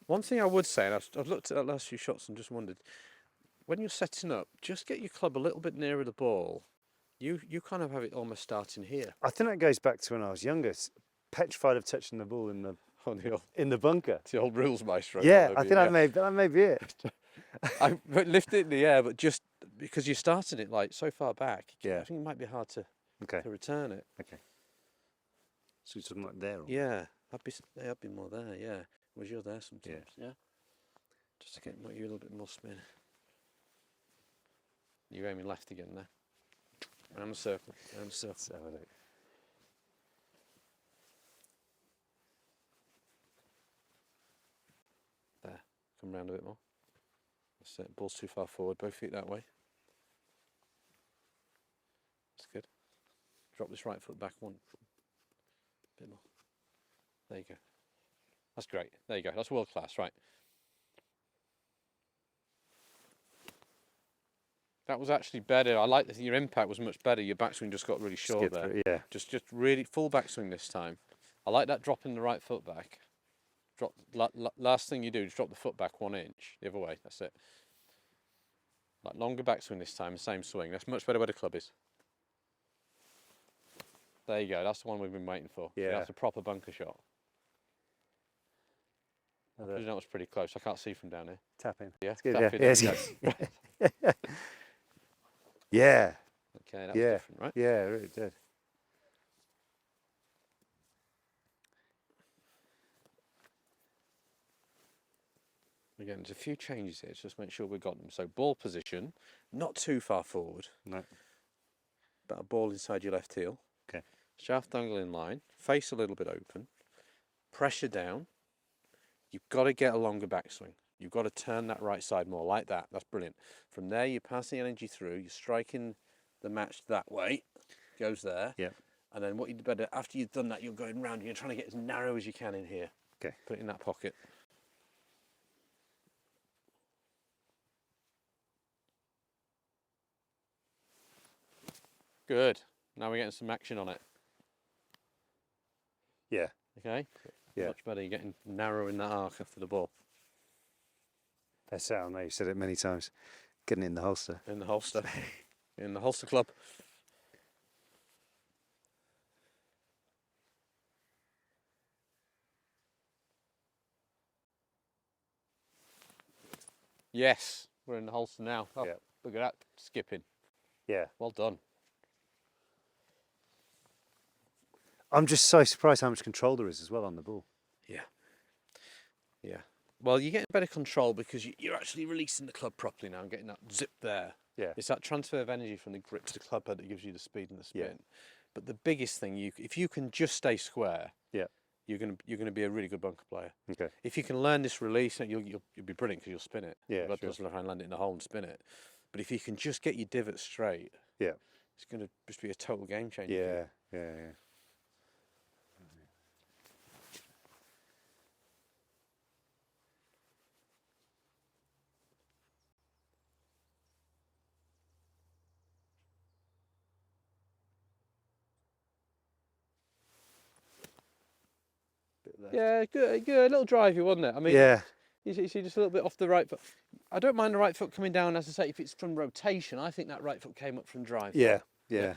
One thing I would say, and I've looked at the last few shots and just wondered, when you're setting up, just get your club a little bit nearer the ball. You kind of have it almost starting here. I think that goes back to when I was younger. Petrified of touching the ball in the bunker. It's the old rules maestro. Yeah, I think that may be it. I lift it in the air, but just because you're starting it like so far back, Yeah. I think it might be hard to Okay. return it. Okay. So you're talking like there. Or? Yeah, I'd be more there. Yeah, whereas you're there sometimes. Yeah. Just to get you a little bit more spin. You're aiming left again there. Around the circle. Around the circle. Let's have a look. There. Come round a bit more. That's it. Ball's too far forward. Both feet that way. That's good. Drop this right foot back one. Bit more. There you go. That's great. There you go. That's world class. Right. That was actually better. I like that your impact was much better. Your backswing just got really short Skip there. through, yeah. Just really full backswing this time. I like that dropping the right foot back. Drop last thing you do is drop the foot back 1 inch the other way. That's it. Like longer backswing this time, same swing. That's much better where the club is. There you go. That's the one we've been waiting for. Yeah. That's a proper bunker shot. I presume that was pretty close. I can't see from down here. Tapping. Yeah. It's good. Tap Yeah. in, Yes. there you Yeah. Yeah. Okay, that was different, right? Yeah, it really did. Again, there's a few changes here. Just make sure we've got them. So ball position, not too far forward. No. about a ball inside your left heel. Okay. Shaft angle in line, face a little bit open, pressure down. You've got to get a longer backswing. You've got to turn that right side more, like that. That's brilliant. From there, you pass the energy through, you're striking the match that way, goes there. Yeah. And then what you do better, after you've done that, you're going round, you're trying to get as narrow as you can in here. Okay. Put it in that pocket. Good. Now we're getting some action on it. Yeah. Okay? Yeah. Much better. You're getting narrow in that arc after the ball. That's it. I know you've said it many times. Getting it in the holster. In the holster. In the holster club. Yes, we're in the holster now. Oh, Yeah. Look at that skipping. Yeah. Well done. I'm just so surprised how much control there is as well on the ball. Yeah. Yeah. Well, you're getting better control because you're actually releasing the club properly now and getting that zip there. Yeah. It's that transfer of energy from the grip to the club head that gives you the speed and the spin. Yeah. But the biggest thing, if you can just stay square, Yeah. you're gonna be a really good bunker player. Okay. If you can learn this release, you'll be brilliant because you'll spin it. Yeah, You've got sure. to learn how to land it in the hole and spin it. But if you can just get your divot straight, Yeah. it's going to just be a total game changer. Yeah. Yeah. Yeah. Bit left. Yeah, good little drivey, wasn't it? I mean, Yeah. you see just a little bit off the right foot. I don't mind the right foot coming down, as I say, if it's from rotation. I think that right foot came up from drive. Yeah. Yeah.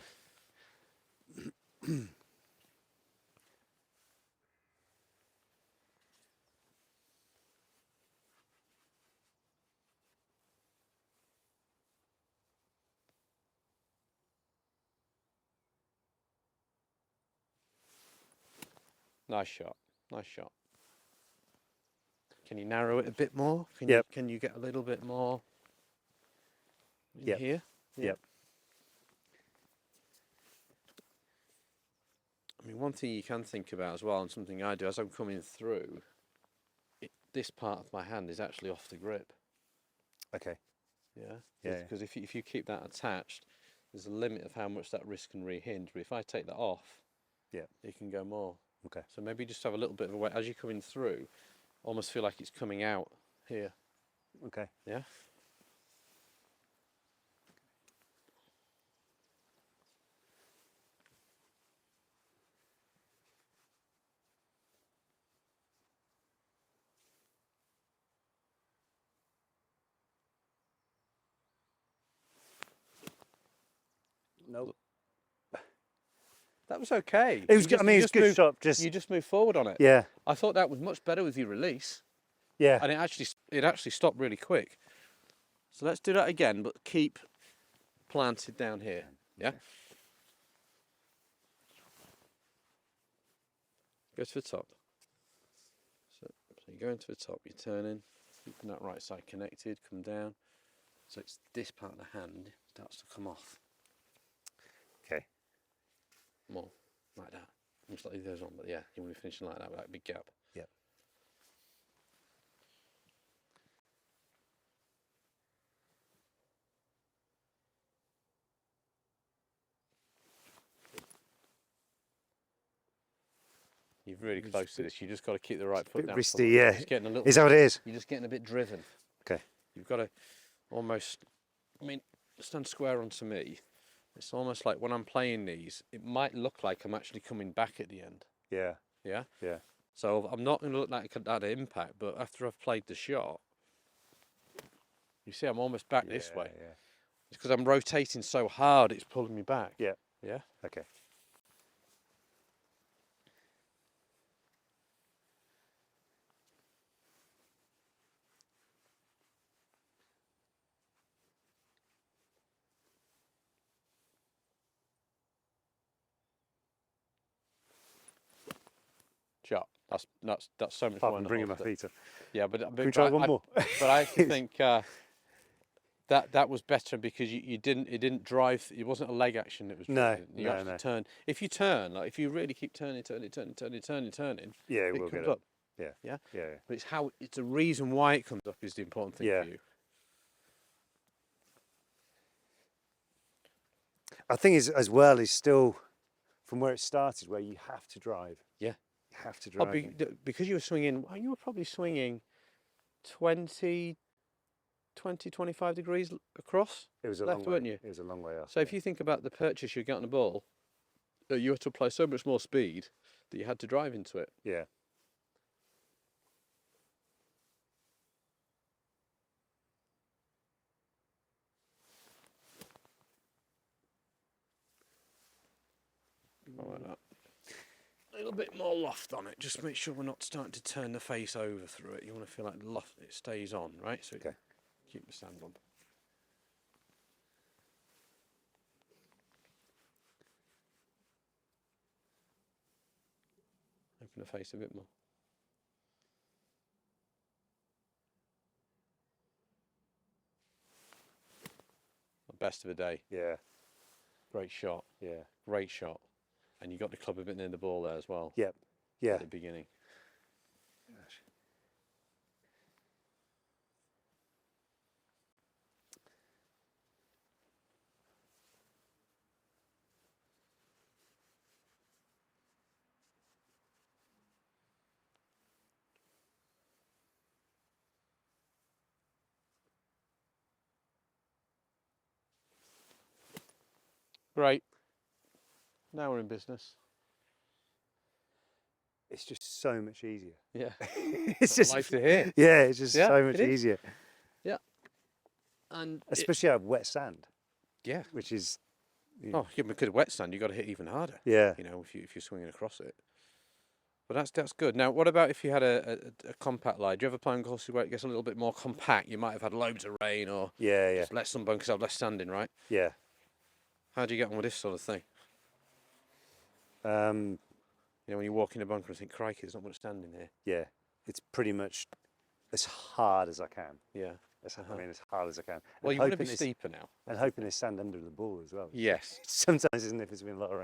Nice shot. Nice shot. Can you narrow it a bit more? Yep. Can you get a little bit more in Yep. here? Yeah. Yep. I mean, one thing you can think about as well, and something I do as I'm coming through, this part of my hand is actually off the grip. Okay. Yeah. Yeah. Because if you keep that attached, there's a limit of how much that wrist can rehinge. But if I take that off, Yeah. it can go more. Okay. So maybe just have a little bit of a weight as you're coming through. Almost feel like it's coming out here. Okay. Yeah. Nope. That was okay. It was good. I mean, it's good shot. You just moved forward on it. Yeah. I thought that was much better with your release, Yeah. and it actually stopped really quick. So let's do that again, but keep planted down here. Yeah. Go to the top. So you're going to the top. You're turning, keeping that right side connected. Come down. So it's this part of the hand starts to come off. Okay. More like that. Almost like those on, but yeah, you want to be finishing like that with that big gap. Yeah. You're really close to this. You just got to keep the right foot Bit down. wristy, yeah. Just getting a little. Is that what it is? You're just getting a bit driven. Okay. You've got to almost. I mean, stand square onto me. It's almost like when I'm playing these, it might look like I'm actually coming back at the end. Yeah. Yeah. Yeah. So I'm not going to look like that impact, but after I've played the shot, you see, I'm almost back this way. Yeah. It's because I'm rotating so hard, it's pulling me back. Yeah. Yeah. Okay. Shot. That's so much Apart more. from bringing my feet up. Yeah, but Can we try one more? But I actually think that was better because it didn't drive. It wasn't a leg action that was No, driven. You no, actually no. turn. If you turn, like if you really keep turning, Yeah, it we'll comes get it. up. Yeah, Yeah. yeah, But it's the reason why it comes up is the important thing yeah. for you. I think as well is still from where it started, where you have to drive. Yeah. You have to Oh, drive. because you were swinging. Well, you were probably swinging 20, 25 degrees across. It was a left, long way. weren't you? It was a long way off. So if you think about the purchase you get on the ball, you had to apply so much more speed that you had to drive into it. yeah. Like that. A little bit more loft on it. Just make sure we're not starting to turn the face over through it. You want to feel like loft. It stays on, right? So Okay. keep the sand on. Open the face a bit more. Best of the day. Yeah. Great shot. Yeah. Great shot. And you got the club a bit near the ball there as well. Yep. Yeah. At the beginning. Gosh. Great. Now we're in business. It's just so much easier. Yeah. It's just Life to hear. Yeah, it's just Yeah, so much it is. easier. Yeah. And Especially out of wet sand, yeah. which is Oh, yeah, because of wet sand, you got to hit even harder. yeah. You know, if you're swinging across it. But that's good. Now, what about if you had a compact lie? Do you ever play on courses where it gets a little bit more compact? You might have had loads of rain or Yeah, just let some bunkers have less sanding, right? yeah. How do you get on with this sort of thing? You know, when you walk in a bunker and think, crikey, there's not much sand in here. Yeah. It's pretty much as hard as I can. Yeah. I mean, as hard as I can. Well, And you want to be hoping steeper now. And hoping there's sand under the ball as well. Yes. Sometimes, isn't it, if there's been a lot of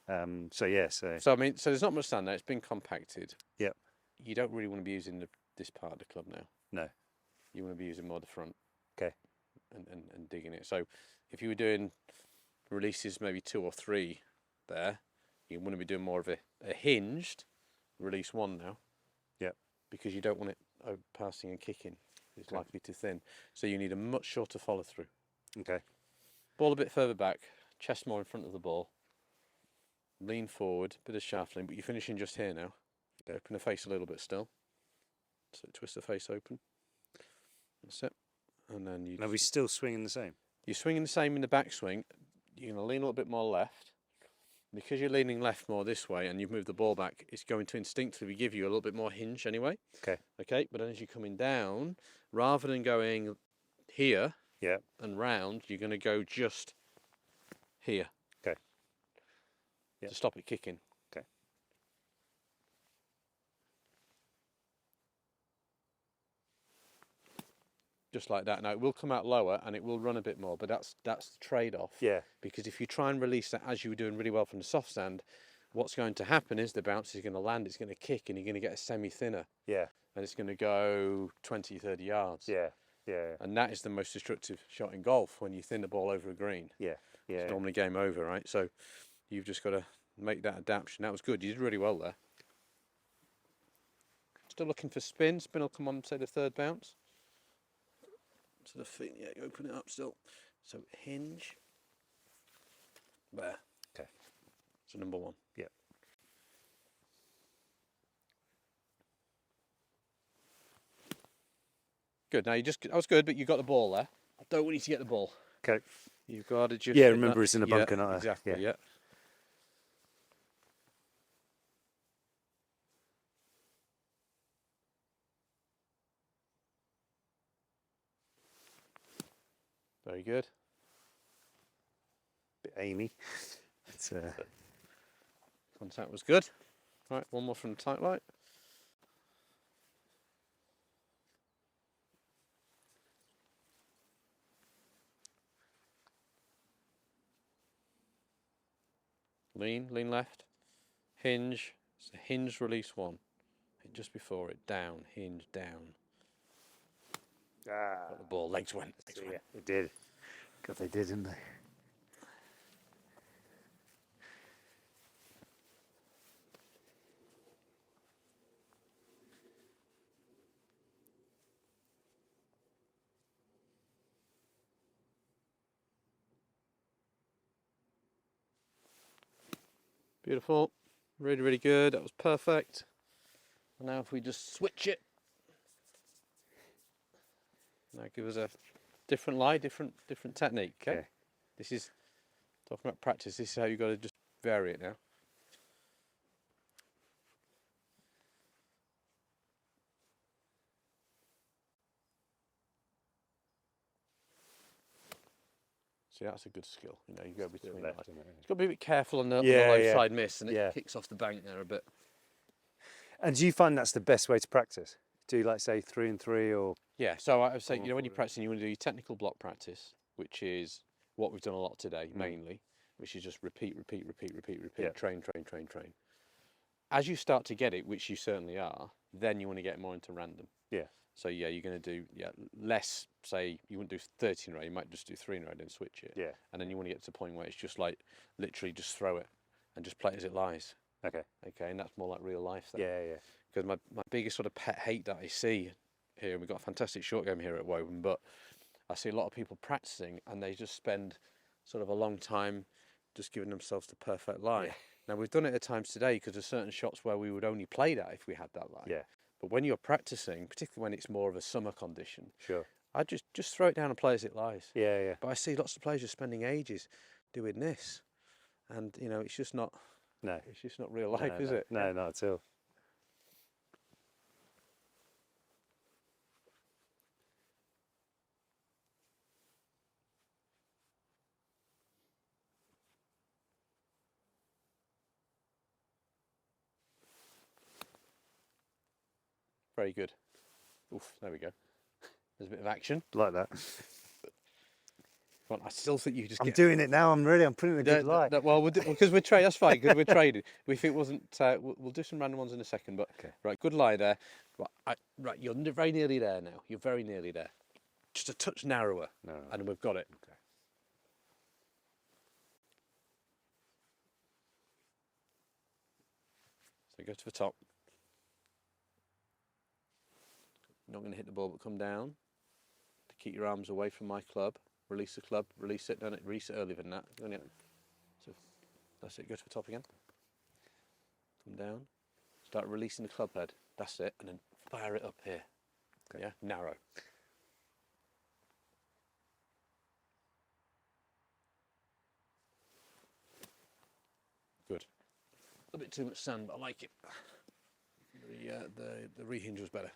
rain. So yeah, so So, I mean, so there's not much sand there. It's been compacted. Yep. You don't really want to be using this part of the club now. No. You want to be using more the front. Okay. And digging it. So if you were doing releases maybe 2 or 3 there, you want to be doing more of a hinged release 1 now. Yep. Because you don't want it passing and kicking. It's Okay. likely to thin. So you need a much shorter follow through. Okay. Ball a bit further back, chest more in front of the ball. Lean forward, bit of shuffling, but you're finishing just here now. Open the face a little bit still. So twist the face open. That's it. And then Are we still swinging the same? you're swinging the same in the backswing. You're going to lean a little bit more left. Because you're leaning left more this way and you've moved the ball back, it's going to instinctively give you a little bit more hinge anyway. Okay. Okay, but then as you're coming down, rather than going here Yeah. and round, you're going to go just here. Okay. Yeah. To stop it kicking. Okay. Just like that. Now it will come out lower and it will run a bit more, but that's the trade-off. Yeah. Because if you try and release that as you were doing really well from the soft sand, what's going to happen is the bounce is going to land, it's going to kick, and you're going to get a semi-thinner. Yeah. And it's going to go 20, 30 yards. Yeah. Yeah. And that is the most destructive shot in golf, when you thin the ball over a green. Yeah. Yeah. It's normally game over, right? So you've just got to make that adaptation. That was good. You did really well there. Still looking for spin. Spin will come on, say, the third bounce. To the feet, yeah, you open it up still. So hinge. There. Okay. So number 1. Yep. Good. Now that was good, but you got the ball there. I don't want you to get the ball. Okay. You've got to just. Yeah, hit remember that. it's in a bunker, not a- exactly. yeah. Yeah. Very good. Bit Amy. It's Contact was good. Right, one more from the tight light. lean left, hinge, so hinge, release 1. Just before it, down, hinge, down. Got the ball, legs went. Yeah, they did. God, they did, didn't they? Beautiful, really good, that was perfect. And now if we just switch it, now give us a different lie, different technique, okay? This is, talking about practice, this is how you've got to just vary it now. See, that's a good skill, you know, you go between left. You've got to be a bit careful on the low side miss, and it kicks off the bank there a bit. And do you find that's the best way to practice? Do you like, say, 3 and 3 or? Yeah, so I would say, you know, when you're practicing, you want to do your technical block practice, which is what we've done a lot today, mainly, which is just repeat, train. As you start to get it, which you certainly are, then you want to get more into random. Yeah. So yeah, you're going to do less, say, you wouldn't do 30 in a row, you might just do 3 in a row, then switch it. Yeah. And then you want to get to the point where it's just like, literally just throw it and just play it as it lies. Okay. Okay, and that's more like real life then. Yeah. Because my biggest sort of pet hate that I see here, and we've got a fantastic short game here at Woburn, but I see a lot of people practicing and they just spend sort of a long time just giving themselves the perfect lie. Yeah. Now we've done it at times today because there's certain shots where we would only play that if we had that lie. Yeah. But when you're practicing, particularly when it's more of a summer condition, Sure. I just throw it down and play as it lies. Yeah. But I see lots of players just spending ages doing this, and you know it's just not. No. It's just not real life, is it? No, not at all. Very good. Oof, there we go. There's a bit of action. Like that. Well, I still think you just. I'm doing it now. I'm putting a good lie. Well, because we're trading. That's fine. Because we're trading. If it wasn't, we'll do some random ones in a second. But okay. Right, good lie there. Right, you're very nearly there now. You're very nearly there. Just a touch narrower, and we've got it. Okay. So go to the top. You're not going to hit the ball, but come down. To keep your arms away from my club. Release the club. Release it. Don't release it earlier than that. So that's it. Go to the top again. Come down. Start releasing the club head. That's it. And then fire it up here. Okay. Yeah, narrow. Good. A bit too much sand, but I like it. The rehinge was better.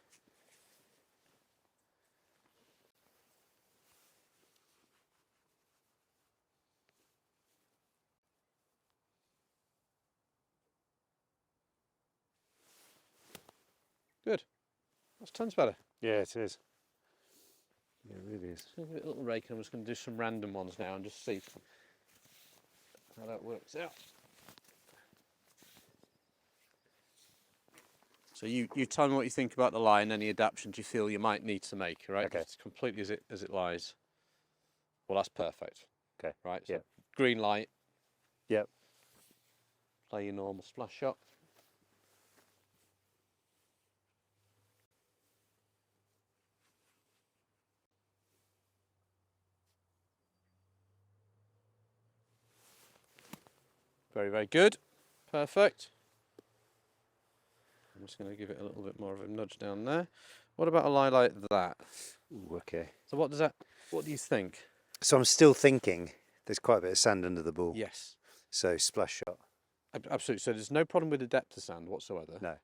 Good. That's tons better. Yeah, it is. Yeah, it really is. Give it a little rake, and I'm just going to do some random ones now and just see how that works out. So you tell me what you think about the lie and any adaptations you feel you might need to make, right? Okay. It's completely as it lies. Well, that's perfect. Okay. Right. So yep. Green light. Yep. Play your normal splash shot. Very good. Perfect. I'm just going to give it a little bit more of a nudge down there. What about a lie like that? Ooh, okay. So what do you think? So I'm still thinking there's quite a bit of sand under the ball. Yes. So splash shot. Absolutely. So there's no problem with the depth of sand whatsoever. No.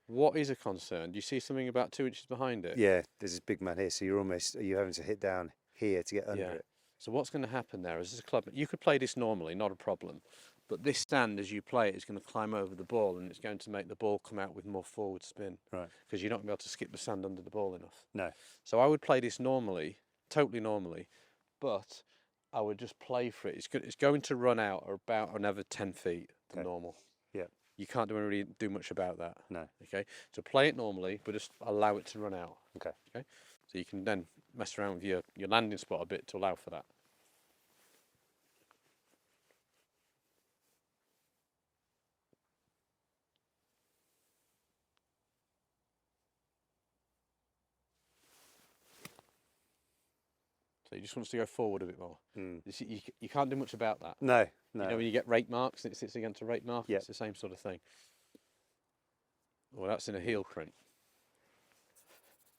What is a concern? Do you see something about 2 inches behind it? Yeah, there's this big man here, so you're having to hit down here to get under it. So what's going to happen there is this club, you could play this normally, not a problem. But this stand, as you play it, is going to climb over the ball, and it's going to make the ball come out with more forward spin. Right. Because you're not going to be able to skip the sand under the ball enough. No. So I would play this normally, totally normally, but I would just play for it. It's going to run out about another 10 feet than Okay. normal. Yeah. You can't really do much about that. No. Okay. So play it normally, but just allow it to run out. Okay. Okay. So you can then mess around with your landing spot a bit to allow for that. So he just wants to go forward a bit more. You can't do much about that. No, no. You know when you get rake marks and it sits against a rake mark? Yeah. It's the same sort of thing. Well, that's in a heel print.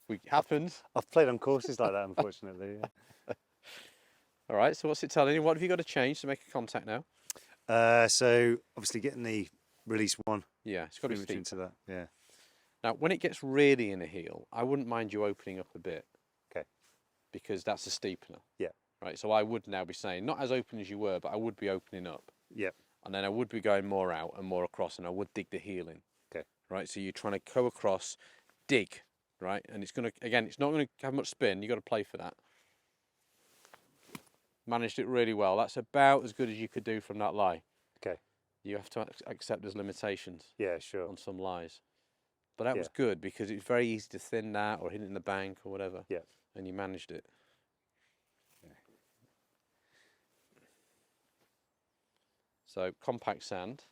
It happens. I've played on courses like that, unfortunately. Yeah. All right, so what's it telling you? What have you got to change to make a contact now? So obviously getting the release one. Yeah, it's got to be steep. into that. Yeah. Now, when it gets really in a heel, I wouldn't mind you opening up a bit. Okay. Because that's a steepener. Yeah. Right, so I would now be saying, not as open as you were, but I would be opening up. Yeah. And then I would be going more out and more across, and I would dig the heel in. Okay. Right, so you're trying to go across, dig, right? And it's going to, again, it's not going to have much spin. You've got to play for that. Managed it really well. That's about as good as you could do from that lie. Okay. You have to accept there's limitations. Yeah, sure. On some lies. But that was good because it was very easy to thin that or hit it in the bank or whatever. Yeah. And you managed it. Yeah. So compact sand.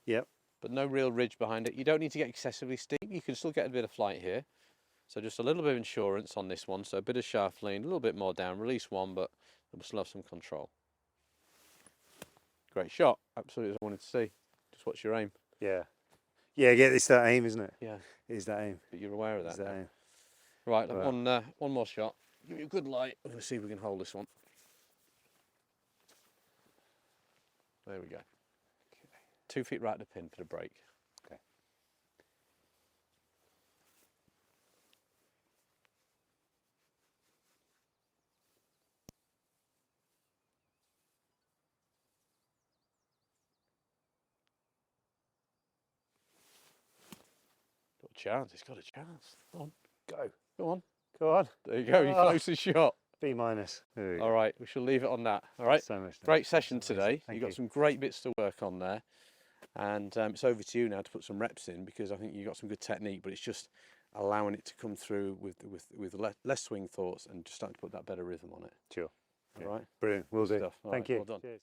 Yep. But no real ridge behind it. You don't need to get excessively steep. You can still get a bit of flight here. So just a little bit of insurance on this one. So a bit of shaft lean, a little bit more down, release one, but we'll still have some control. Great shot. Absolutely as I wanted to see. Just watch your aim. Yeah. Yeah, it's that aim, isn't it? Yeah. It is that aim. But you're aware of that. It's that aim. Right, one more shot. Give me a good light. I'm going to see if we can hold this one. There we go. Okay. 2 feet right at the pin for the break. Okay. Got a chance. He's got a chance. Go on. Go. Go on. Go on. There you go. You close the shot. B minus. All right. We shall leave it on that. All right. So much. Great session today. Thank You got some great bits to work on there. And it's over to you now to put some reps in because I think you got some good technique, but it's just allowing it to come through with less swing thoughts and just starting to put that better rhythm on it. Sure. All right. Brilliant. Will do. Stuff. All Thank right, you. well done. Cheers.